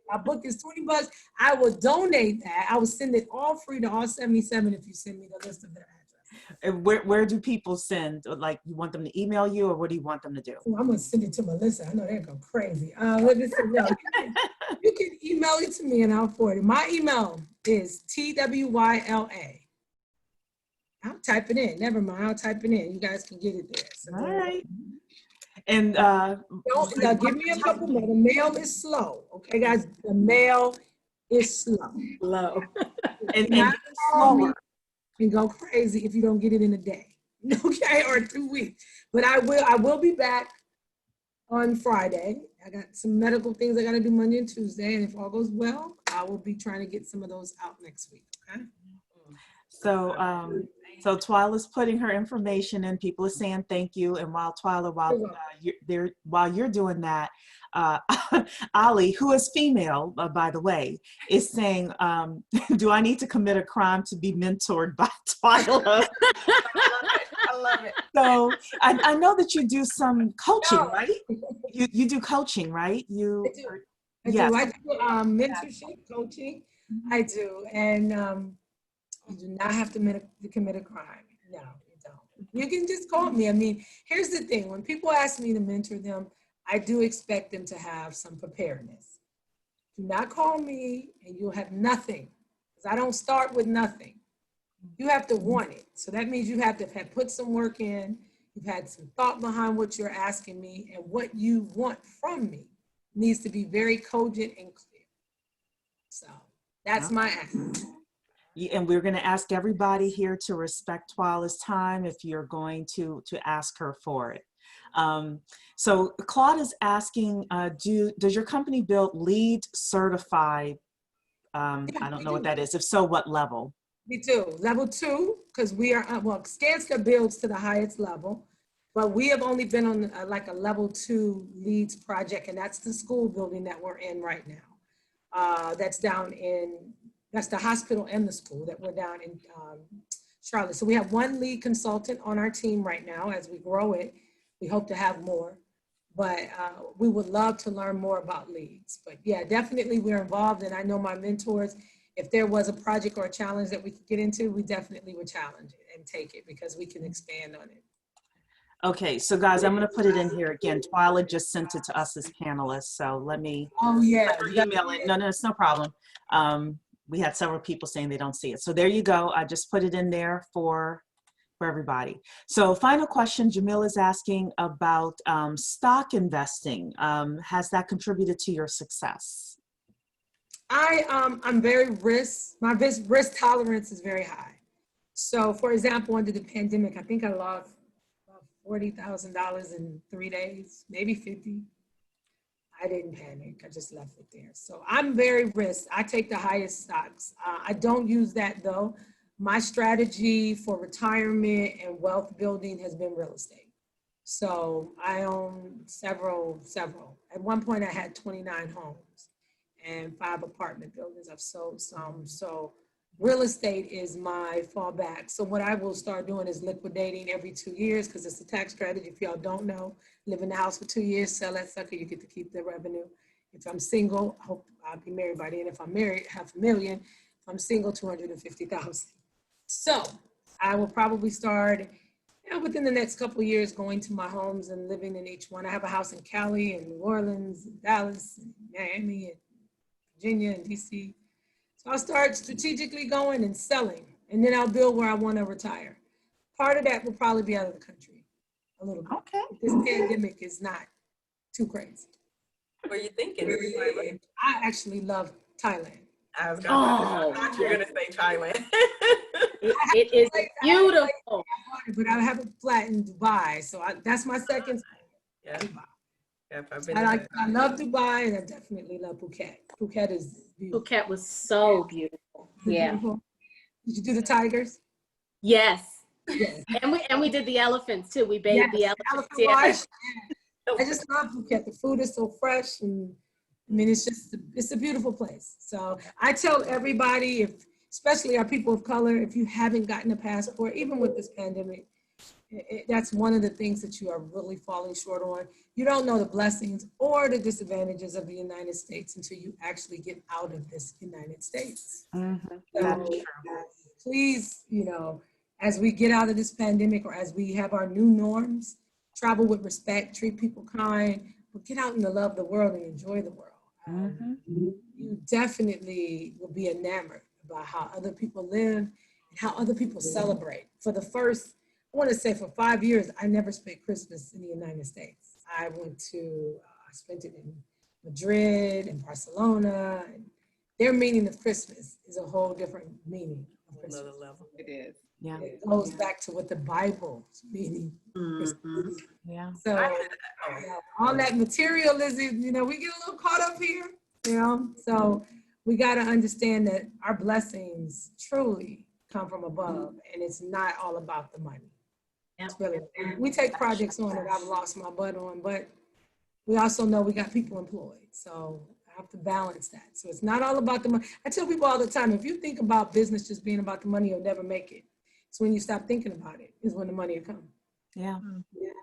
My book is $20. I will donate that. I will send it all free to all 77 if you send me the list of their addresses. Where do people send? Like, you want them to email you, or what do you want them to do? I'm gonna send it to Melissa. I know they're going crazy. Let me see. No, you can email it to me and I'll forward it. My email is TWYLA. I'll type it in. Never mind. I'll type it in. You guys can get it there. So all right. And don't give me a couple more. The mail is slow. Okay, guys. The mail is slow. Low. and slower. And go crazy if you don't get it in a day. Okay, or 2 weeks. But I will be back on Friday. I got some medical things I got to do Monday and Tuesday, and if all goes well, I will be trying to get some of those out next week. Okay. So Twyla's putting her information in. People are saying thank you. And while Twyla, while you're doing that, Ali, who is female, by the way, is saying, do I need to commit a crime to be mentored by Twyla? I love it. So I know that you do some coaching, right? You do coaching, right? I do. Yes. I do mentorship, coaching. I do. And you do not have to commit a crime. No, you don't. You can just call me. I mean, here's the thing. When people ask me to mentor them, I do expect them to have some preparedness. Do not call me and you'll have nothing, because I don't start with nothing. You have to want it. So that means you have to have put some work in. You've had some thought behind what you're asking me, and what you want from me needs to be very cogent and clear. So that's my ask. And we're going to ask everybody here to respect Twyla's time if you're going to ask her for it. So Claude is asking, does your company build LEED certified? I don't know what that is. If so, what level? We do. Level 2, because we are, Skanska builds to the highest level, but we have only been on like a level 2 LEEDs project, and that's the school building that we're in right now. That's the hospital and the school that we're down in Charlotte. So we have one LEED consultant on our team right now. As we grow it, we hope to have more, but we would love to learn more about LEEDs. But yeah, definitely we're involved, and I know my mentors, if there was a project or a challenge that we could get into, we definitely would challenge it and take it, because we can expand on it. Okay, so guys, I'm going to put it in here again. Twyla just sent it to us as panelists, so let me let her email it. No, it's no problem. We had several people saying they don't see it. So there you go. I just put it in there for everybody. So final question, Jamil is asking about stock investing. Has that contributed to your success? I'm very my risk tolerance is very high. So for example, under the pandemic, I think I lost about $40,000 in 3 days, maybe 50. I didn't panic. I just left it there. So I'm very risk. I take the highest stocks. I don't use that though. My strategy for retirement and wealth building has been real estate. So I own several. At one point I had 29 homes and 5 apartment buildings. I've sold some. So real estate is my fallback. So what I will start doing is liquidating every 2 years, because it's a tax strategy. If y'all don't know, live in the house for 2 years, sell that sucker, you get to keep the revenue. If I'm single, I hope I'll be married by then. If I'm married, $500,000. If I'm single, $250,000. So I will probably start within the next couple of years going to my homes and living in each one. I have a house in Cali and New Orleans and Dallas and Miami and Virginia and DC. So I'll start strategically going and selling, and then I'll build where I want to retire. Part of that will probably be out of the country a little bit. Okay. This pandemic is not too crazy. What are you thinking? I actually love Thailand. I was thought you were gonna say Thailand. It is beautiful. But I have a flat in Dubai, so that's my second. Yeah. Yep, I've been I love Dubai, and I definitely love Phuket. Phuket is beautiful. Phuket was so beautiful. Yeah. Did you do the tigers? Yes. Yes. And we did the elephants too. We bathed the Yes, elephants. elephant Yeah. wash. I just love Phuket. The food is so fresh, and I mean, it's a beautiful place. So I tell everybody, especially our people of color, if you haven't gotten a passport, even with this pandemic, that's one of the things that you are really falling short on. You don't know the blessings or the disadvantages of the United States until you actually get out of this United States. So please, as we get out of this pandemic, or as we have our new norms, travel with respect, treat people kind, but get out and love the world and enjoy the world. You definitely will be enamored about how other people live and how other people celebrate. For 5 years, I never spent Christmas in the United States. I spent it in Madrid and Barcelona. And their meaning of Christmas is a whole different meaning of Christmas. Another level. It is. Yeah. It goes back to what the Bible's meaning. Yeah. So all that materialism, we get a little caught up here, so we got to understand that our blessings truly come from above, and it's not all about the money. It's really, we take projects on that I've lost my butt on, but we also know we got people employed, so I have to balance that. So it's not all about the money. I tell people all the time, if you think about business just being about the money, you'll never make it. So when you stop thinking about it is when the money will come. Yeah,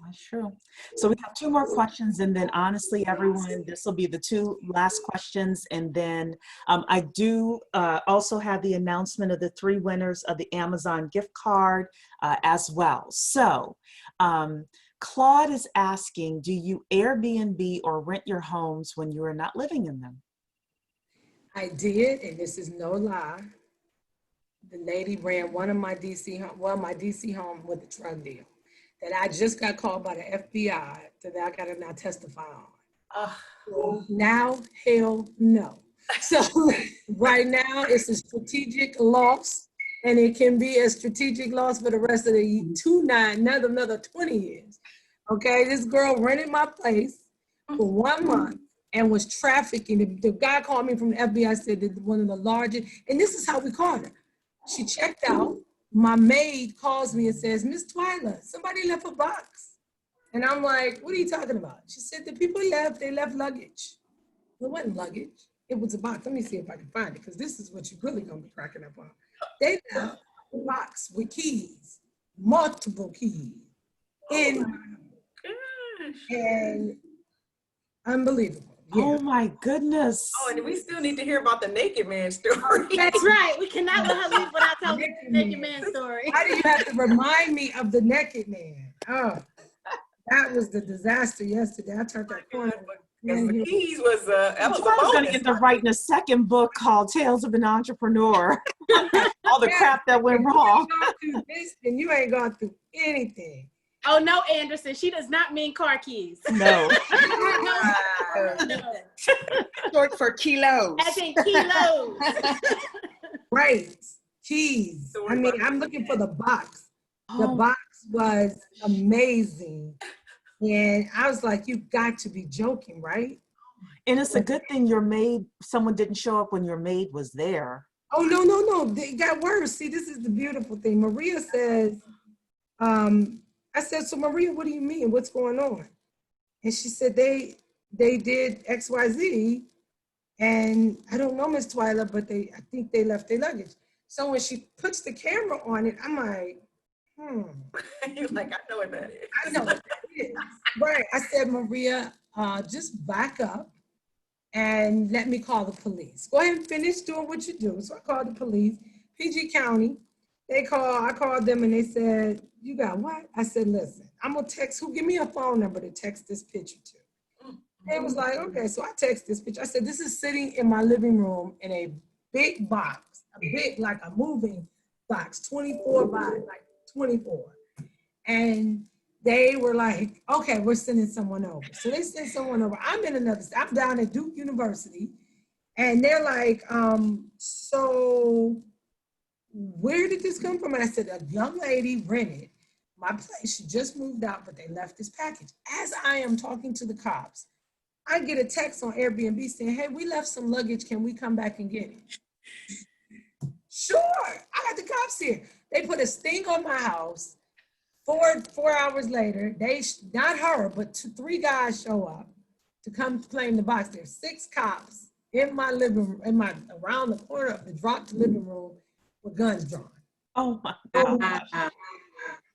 that's true. So we have 2 more questions, and then honestly, everyone, this will be the 2 last questions. And then I do also have the announcement of the 3 winners of the Amazon gift card as well. So Claude is asking, do you Airbnb or rent your homes when you are not living in them? I did, and this is no lie. The lady ran one of my DC home with a drug deal that I just got called by the FBI that I got to now testify on. Now, hell no. So right now it's a strategic loss, and it can be a strategic loss for the rest of the another 20 years. Okay, this girl rented my place for 1 month and was trafficking. The guy called me from the FBI, said that one of the largest, and this is how we caught her. She checked out. My maid calls me and says, Miss Twyla, somebody left a box. And I'm like, what are you talking about? She said, the people they left luggage. Well, it wasn't luggage. It was a box. Let me see if I can find it, because this is what you're really going to be cracking up on. They left a box with keys, multiple keys, and unbelievable. Yeah. Oh my goodness. Oh, and we still need to hear about the naked man story. That's right. We cannot let her leave without telling the naked man story. Why do you have to remind me of the naked man? Oh, that was the disaster yesterday. I turned that corner. Because the keys was I was going to end up writing a 2nd book called Tales of an Entrepreneur. All the crap that went wrong. You ain't gone through this, and you ain't gone through anything. Oh no, Anderson, she does not mean car keys. No. No. Short for kilos. As in kilos. Right. Keys. I mean, I'm looking for the box. The box was amazing. And I was like, you got to be joking, right? And it's a good thing someone didn't show up when your maid was there. Oh, no. They got worse. See, this is the beautiful thing. Maria says, I said, so Maria, what do you mean? What's going on? And she said, they did XYZ. And I don't know, Miss Twyla, but I think they left their luggage. So when she puts the camera on it, I'm like, You're like, I know what that is. I know what that is. Right. I said, Maria, just back up and let me call the police. Go ahead and finish doing what you do. So I called the police, PG County. I called them and they said, you got what? I said, listen, I'm gonna text, give me a phone number to text this picture to. They was like, okay, so I text this picture. I said, this is sitting in my living room in a big box, like a moving box, 24 by like 24. And they were like, okay, we're sending someone over. So they sent someone over. I'm down at Duke University. And they're like, so where did this come from? And I said, a young lady rented my place. She just moved out, but they left this package. As I am talking to the cops, I get a text on Airbnb saying, hey, we left some luggage. Can we come back and get it? Sure. I got the cops here. They put a sting on my house. 4 hours later, not her, but 3 guys show up to come claim the box. There's 6 cops in my living room, around the corner of the dropped living room with guns drawn. Oh my gosh.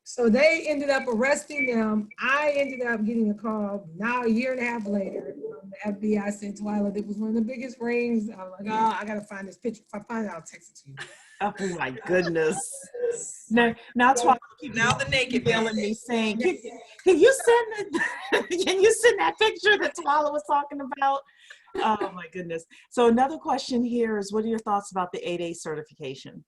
So they ended up arresting them. I ended up getting a call now a year and a half later from the FBI saying, Twyla, it was one of the biggest rings. I'm like, oh, I gotta find this picture. If I find it, I'll text it to you. Oh my goodness. Now Twyla, Now the naked man. emailing me saying, can you send that picture that Twyla was talking about? Oh my goodness. So another question here is, what are your thoughts about the 8A certification?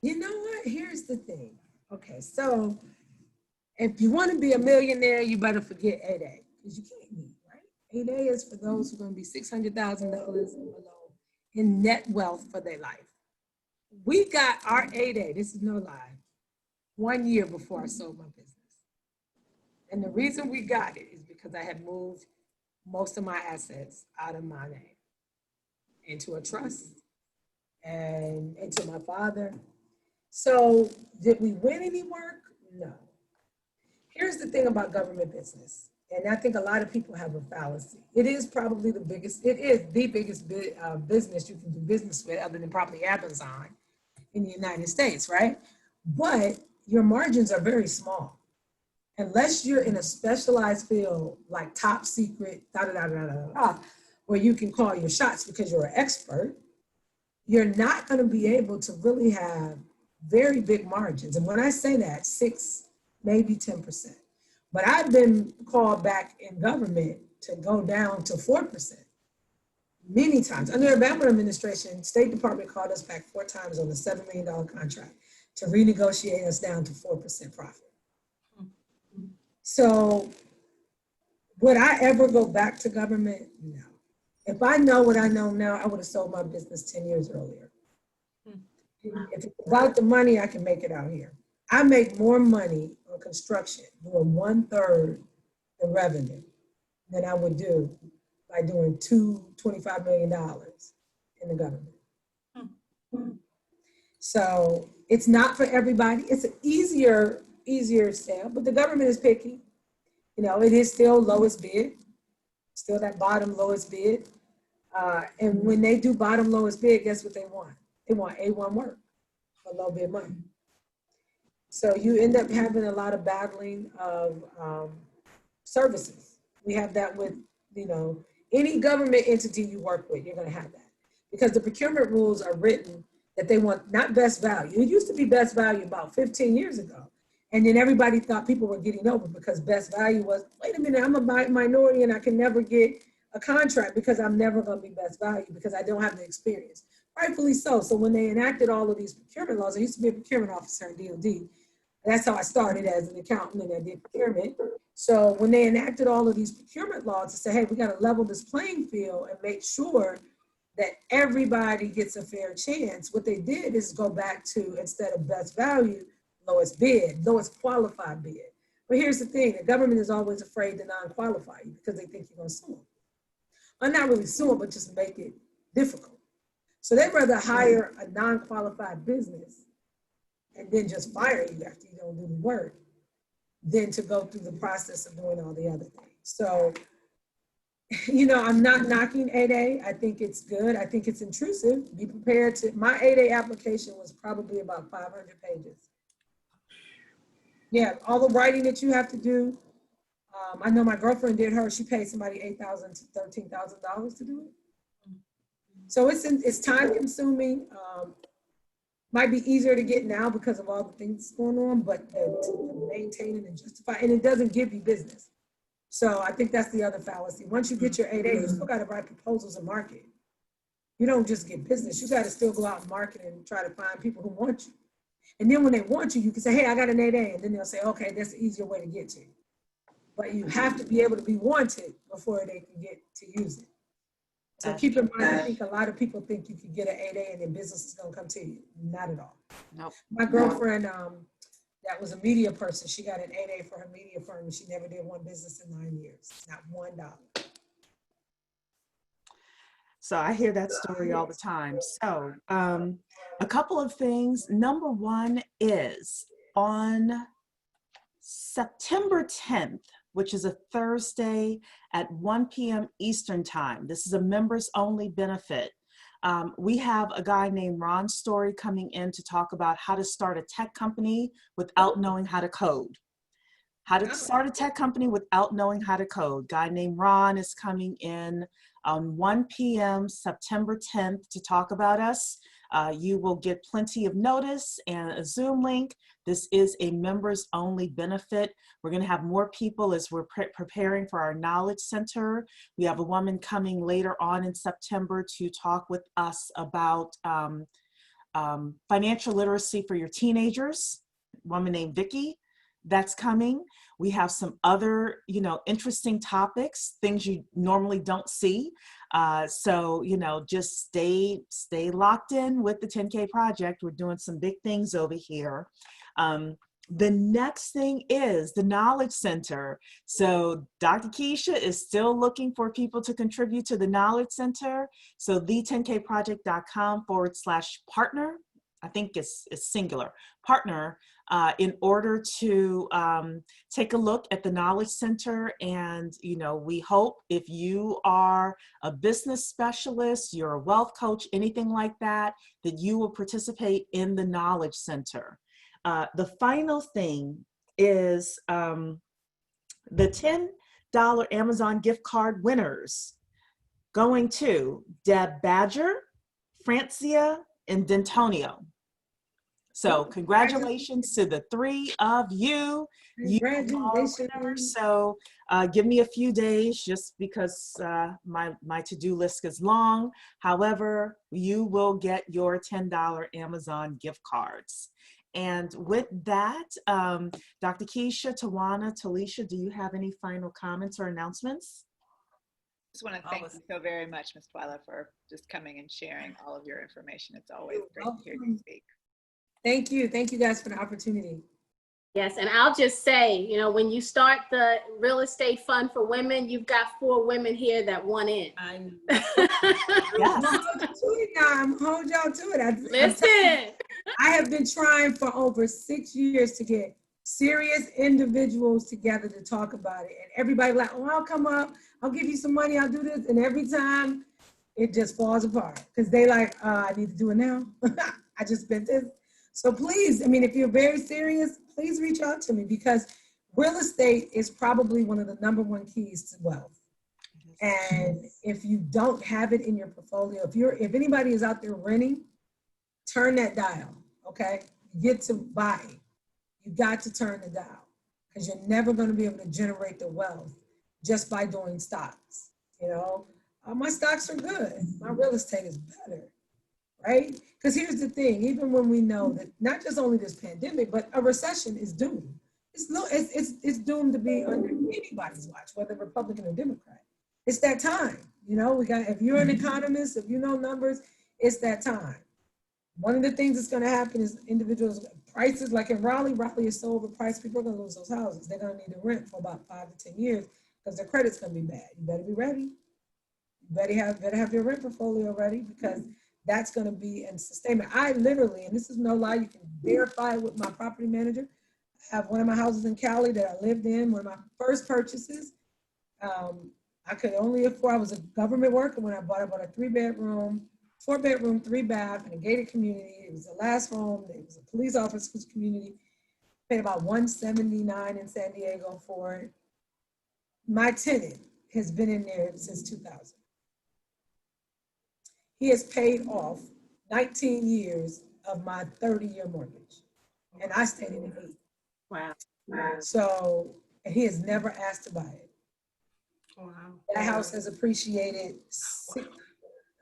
You know what? Here's the thing. Okay, so if you want to be a millionaire, you better forget 8A, because you can't eat, right? 8A is for those who are going to be $600,000 and below in net wealth for their life. We got our 8A, this is no lie, 1 year before I sold my business. And the reason we got it is because I had moved most of my assets out of my name into a trust and into my father. So did we win any work? No. Here's the thing about government business, and I think a lot of people have a fallacy. It is probably the biggest business you can do business with, other than probably Amazon in the United States, right? But your margins are very small. Unless you're in a specialized field like top secret, where you can call your shots because you're an expert, you're not going to be able to really have very big margins. And when I say that, 6, maybe 10%. But I've been called back in government to go down to 4% many times. Under the Obama administration, State Department called us back 4 times on a $7 million contract to renegotiate us down to 4% profit. So would I ever go back to government? No. If I know what I know now, I would have sold my business 10 years earlier. If it's about the money, I can make it out here. I make more money on construction doing 1/3 the revenue than I would do by doing $25 million in the government. So it's not for everybody. It's an easier sale, but the government is picky. You know, it is still lowest bid, still that bottom lowest bid. And when they do bottom lowest bid, guess what they want? They want A1 work for low bid money. So you end up having a lot of battling of services. We have that with, you know, any government entity you work with, you're going to have that. Because the procurement rules are written that they want not best value. It used to be best value about 15 years ago. And then everybody thought people were getting over because best value was, wait a minute, I'm a minority and I can never get a contract because I'm never going to be best value because I don't have the experience. Rightfully so. So when they enacted all of these procurement laws, I used to be a procurement officer in DOD. That's how I started as an accountant, and I did procurement. So when they enacted all of these procurement laws to say, hey, we got to level this playing field and make sure that everybody gets a fair chance, what they did is go back to, instead of best value, lowest bid, lowest qualified bid. But here's the thing, the government is always afraid to non-qualify you because they think you're going to sue them. Well, not really sue them, but just make it difficult. So they'd rather hire a non-qualified business and then just fire you after you don't do the work than to go through the process of doing all the other things. So, you know, I'm not knocking 8A. I think it's good. I think it's intrusive. Be prepared to, my 8A application was probably about 500 pages. Yeah, all the writing that you have to do. I know my girlfriend did hers. She paid somebody $8,000 to $13,000 to do it. So it's time consuming. Might be easier to get now because of all the things going on, but to maintain it and justify, and it doesn't give you business. So I think that's the other fallacy. Once you get your 8A, you still got to write proposals and market. You don't just get business. You got to still go out and market and try to find people who want you. And then when they want you, you can say, hey, I got an 8A. And then they'll say, okay, that's an easier way to get to you. But you have to be able to be wanted before they can get to use it. So keep in mind, I think a lot of people think you can get an 8A and then business is going to come to you. Not at all. Nope. My girlfriend, that was a media person, she got an 8A for her media firm and she never did one business in 9 years. Not $1. So I hear that story all the time. So a couple of things. Number one is on September 10th, which is a Thursday at 1 p.m. Eastern Time. This is a members only benefit. We have a guy named Ron Story coming in to talk about how to start a tech company without knowing how to code. How to start a tech company without knowing how to code. Guy named Ron is coming in on 1 p.m. September 10th to talk about us. You will get plenty of notice and a Zoom link. This is a members only benefit. We're going to have more people as we're preparing for our Knowledge Center. We have a woman coming later on in September to talk with us about financial literacy for your teenagers, a woman named Vicky. That's coming. We have some other, interesting topics, things you normally don't see. So, just stay locked in with the 10K project. We're doing some big things over here. The next thing is the Knowledge Center. So Dr. Keisha is still looking for people to contribute to the Knowledge Center. So the10kproject.com/partner. I think it's singular, partner, in order to take a look at the Knowledge Center. And, we hope if you are a business specialist, you're a wealth coach, anything like that, that you will participate in the Knowledge Center. The final thing is the $10 Amazon gift card winners going to Deb Badger, Francia, and Dentonio. So congratulations to the three of you. You are winners. So give me a few days just because my to-do list is long. However, you will get your $10 Amazon gift cards. And with that, Dr. Keisha, Tawana, Talisha, do you have any final comments or announcements? Just want to thank you so very much, Ms. Twyla, for just coming and sharing all of your information. It's always great to hear you speak. Thank you. Thank you guys for the opportunity. Yes, and I'll just say, when you start the real estate fund for women, you've got 4 women here that want in. I know. I'm gonna hold y'all to it. Listen. I have been trying for over 6 years to get serious individuals together to talk about it. And everybody like, oh, I'll come up, I'll give you some money, I'll do this. And every time it just falls apart because they like, I need to do it now. I just spent this. So please, if you're very serious, please reach out to me because real estate is probably one of the #1 keys to wealth. And if you don't have it in your portfolio, if anybody is out there renting, turn that dial, okay? You get to buy. You got to turn the dial because you're never going to be able to generate the wealth just by doing stocks, My stocks are good. My real estate is better. Right? Because here's the thing, even when we know that not just only this pandemic, but a recession is doomed. It's doomed to be under anybody's watch, whether Republican or Democrat. It's that time. If you're an economist, if you know numbers, it's that time. One of the things that's going to happen is individuals' prices, like in Raleigh is so overpriced, people are going to lose those houses. They're going to need to rent for about 5 to 10 years because their credit's going to be bad. You better be ready. You better have your rent portfolio ready because that's going to be in sustainment. I literally, and this is no lie, you can verify with my property manager. I have one of my houses in Cali that I lived in, one of my first purchases. I could only afford, I was a government worker when I bought a 3-bedroom, 4-bedroom, 3-bath in a gated community. It was the last home. It was a police officer's community. Paid about $179 in San Diego for it. My tenant has been in there since 2000. He has paid off 19 years of my 30-year mortgage. And I stayed in it 8. Wow. So, and he has never asked to buy it. Wow. That house has appreciated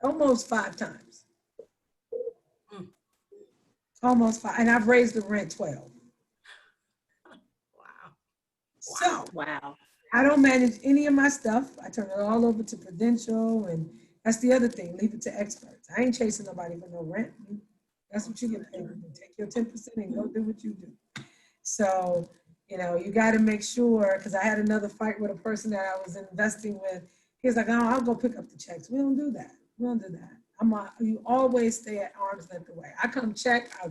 almost 5 times. Almost 5. And I've raised the rent 12. Wow. So, Wow. I don't manage any of my stuff. I turn it all over to Prudential, and that's the other thing. Leave it to experts. I ain't chasing nobody for no rent. That's what you get paid to do. Take your 10% and go do what you do. So, you got to make sure, because I had another fight with a person that I was investing with. He was like, oh, I'll go pick up the checks. We don't do that. We'll do that. You always stay at arm's length away. I come check, I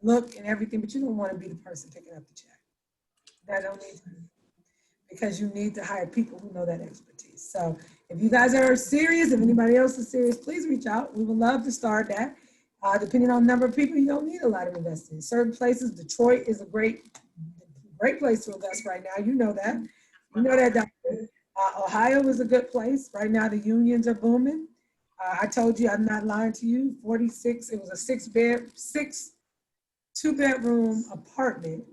look and everything, but you don't want to be the person picking up the check. That don't need to be, because you need to hire people who know that expertise. So if you guys are serious, if anybody else is serious, please reach out. We would love to start that. Depending on the number of people, you don't need a lot of investing. Certain places, Detroit is a great place to invest right now. You know that. You know that, Doctor. Ohio is a good place. Right now, the unions are booming. I told you, I'm not lying to you, 46, it was a two-bedroom apartment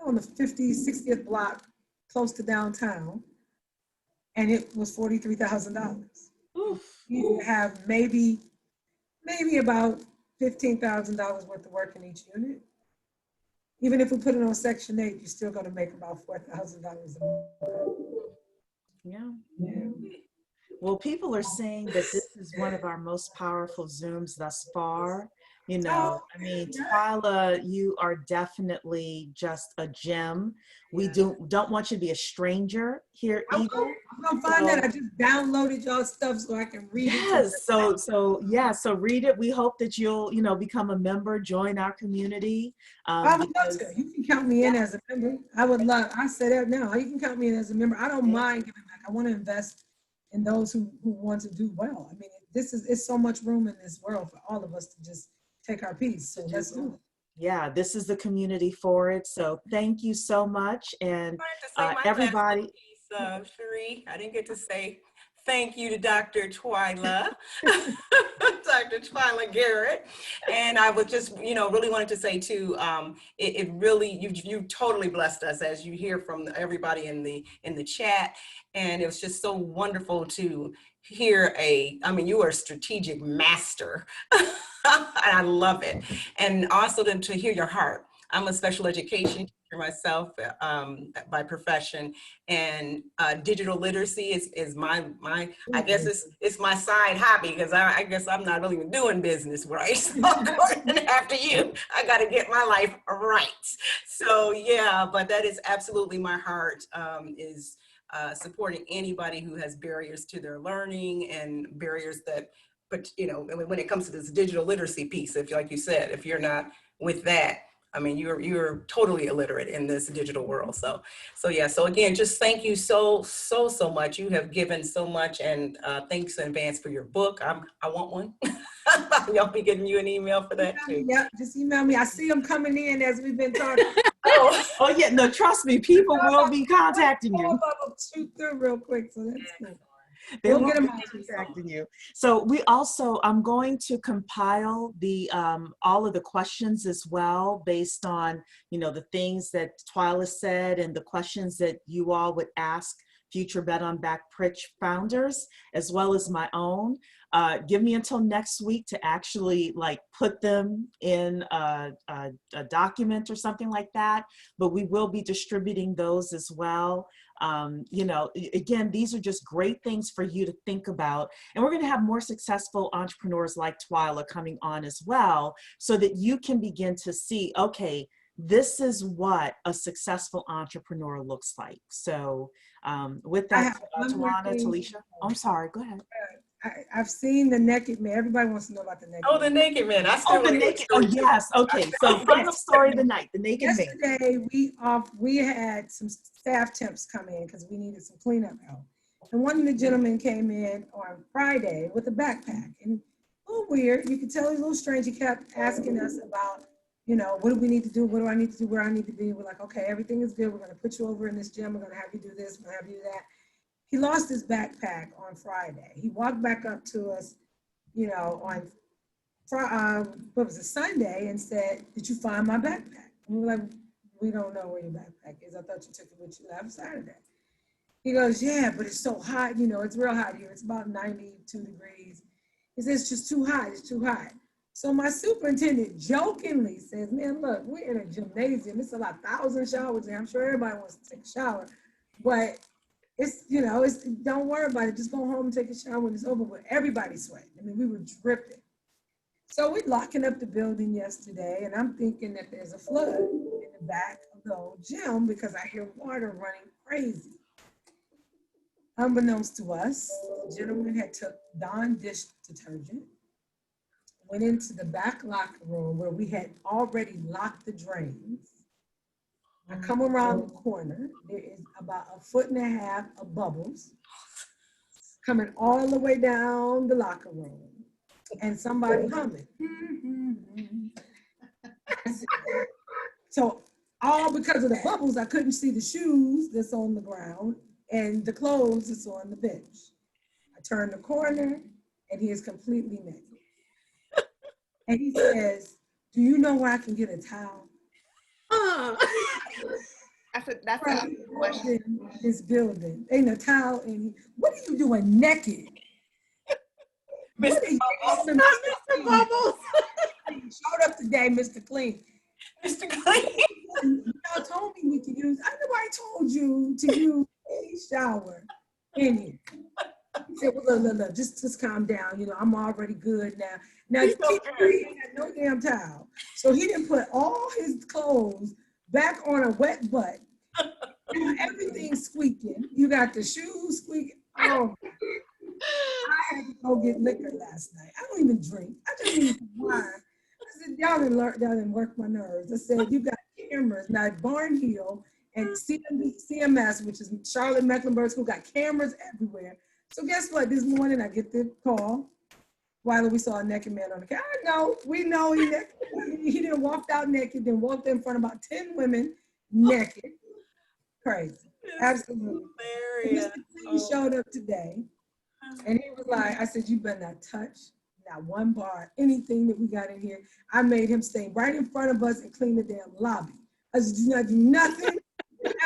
on the 50th, 60th block, close to downtown, and it was $43,000. You have maybe about $15,000 worth of work in each unit. Even if we put it on Section 8, you're still gonna make about $4,000 a month. Yeah. Well, people are saying that this is one of our most powerful Zooms thus far. You know, I mean, Twyla, you are definitely just a gem. We don't want you to be a stranger here either. I'm gonna find that. I just downloaded y'all stuff so I can read it. Yes, so read it. We hope that you'll, become a member, join our community. I would love to. You can count me in as a member. I say that now. You can count me in as a member. I don't mind giving back. I want to invest in those who want to do well. I mean, it's so much room in this world for all of us to just take our piece. So let's do it. Yeah, this is the community for it. So thank you so much. And everybody. Cherie, I didn't get to say thank you to Dr. Twyla, Dr. Twyla Garrett. And I would just, really wanted to say too, it really, you totally blessed us, as you hear from everybody in the chat. And it was just so wonderful to hear you are a strategic master. And I love it. And also then to hear your heart. I'm a special education teacher myself by profession, and digital literacy is my I guess it's my side hobby, because I guess I'm not really even doing business right. So after you, I got to get my life right. So yeah, but that is absolutely my heart, is supporting anybody who has barriers to their learning and barriers that. But when it comes to this digital literacy piece, if like you said, if you're not with that, I mean, you're totally illiterate in this digital world. So yeah. So again, just thank you so much. You have given so much, and thanks in advance for your book. I want one. I'll be getting you an email for that too. Yeah, just email me. I see them coming in as we've been talking. Oh yeah, no, trust me, people will be contacting you. I'll shoot through real quick, so that's cool. They will get contacting you. So I'm going to compile the all of the questions as well, based on the things that Twyla said and the questions that you all would ask future Bet on Back Pritch founders, as well as my own. Give me until next week to actually put them in a document or something like that, but we will be distributing those as well. Again, these are just great things for you to think about, and we're going to have more successful entrepreneurs like Twyla coming on as well, so that you can begin to see, okay, this is what a successful entrepreneur looks like. So with that, Tawana, Talisha, I'm sorry, go ahead. I've seen the Naked Man. Everybody wants to know about the Naked Man. Oh, the Naked Man. Yes. Okay. So final story of the night, the Naked Man. Yesterday, we had some staff temps come in because we needed some cleanup help. And one of the gentlemen came in on Friday with a backpack. And a little weird. You could tell he's a little strange. He kept asking us about, what do we need to do? What do I need to do? Where I need to be? We're like, okay, everything is good. We're going to put you over in this gym. We're going to have you do this. We're going to have you do that. He lost his backpack on Friday. He walked back up to us, on Sunday, and said, "Did you find my backpack?" And we were like, "We don't know where your backpack is. I thought you took it with you last Saturday." He goes, "Yeah, but it's so hot. It's real hot here. It's about 92 degrees." He says, "It's just too hot. It's too hot." So my superintendent jokingly says, "Man, look, we're in a gymnasium. It's about 1,000 showers here. I'm sure everybody wants to take a shower, but don't worry about it. Just go home and take a shower when it's over." But everybody's sweating. I mean, we were dripping. So we're locking up the building yesterday, and I'm thinking that there's a flood in the back of the old gym because I hear water running crazy. unbeknownst to us, the gentleman had took Dawn dish detergent, went into the back locker room where we had already locked the drains. I come around the corner, there is about 1.5 feet of bubbles coming all the way down the locker room, and somebody humming. So all because of the bubbles, I couldn't see the shoes that's on the ground and the clothes that's on the bench. I turn the corner and he is completely naked. And he says, "Do you know where I can get a towel?" That's a question. This building ain't a towel in. What are you doing naked? What are you doing, Mr. Bubbles? Showed up today, Mr. Clean. Mr. Clean. Y'all told me we could use. I know I told you to use any shower in here. He said, "Well, look, just calm down. You know, I'm already good now." Now, he ain't got no damn towel. So he didn't put all his clothes back on a wet butt. Everything's squeaking. You got the shoes squeaking. Oh, I had to go get liquor last night. I don't even drink. I just need some wine. I said, y'all didn't work my nerves. I said, you got cameras. Now, Barnhill and CMS, which is Charlotte Mecklenburg School, got cameras everywhere. So guess what? This morning I get the call. While we saw a naked man on the camera. I know, we know he naked. He didn't walk out naked, then walked in front of about 10 women naked. Crazy. Absolutely. Hilarious. He showed up today and he was like, I said, "You better not touch not one bar, anything that we got in here." I made him stay right in front of us and clean the damn lobby. I said, "Do not do nothing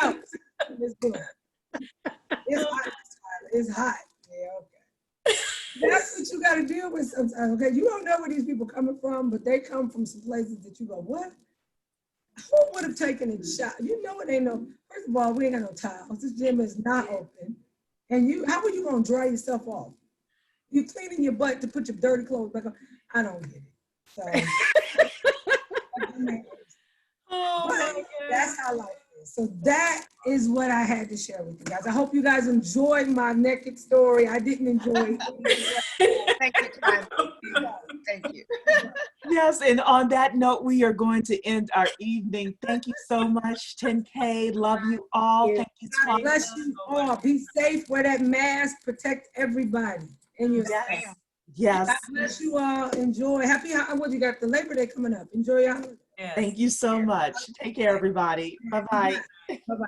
else in this building." It's hot. It's hot. Yeah, okay. That's what you got to deal with sometimes. Okay, you don't know where these people coming from, but they come from some places that you go, "What? Who would have taken a shot?" You know it ain't no. First of all, we ain't got no towels. This gym is not open, and how are you gonna dry yourself off? You cleaning your butt to put your dirty clothes back on. I don't get it. So but that's how life is. So that is what I had to share with you guys. I hope you guys enjoyed my naked story. I didn't enjoy it. Thank you, Twyla. Thank you. Yes, and on that note, we are going to end our evening. Thank you so much, 10K. Love you all. Thank you, God Twyla. bless you all. Be safe. Wear that mask. Protect everybody and yourself. Yes. Yes. God bless you all. Enjoy. Happy, what you got? The Labor Day coming up. Enjoy your holiday. Yes. Thank you so much. Take care, everybody. Bye-bye. Bye-bye.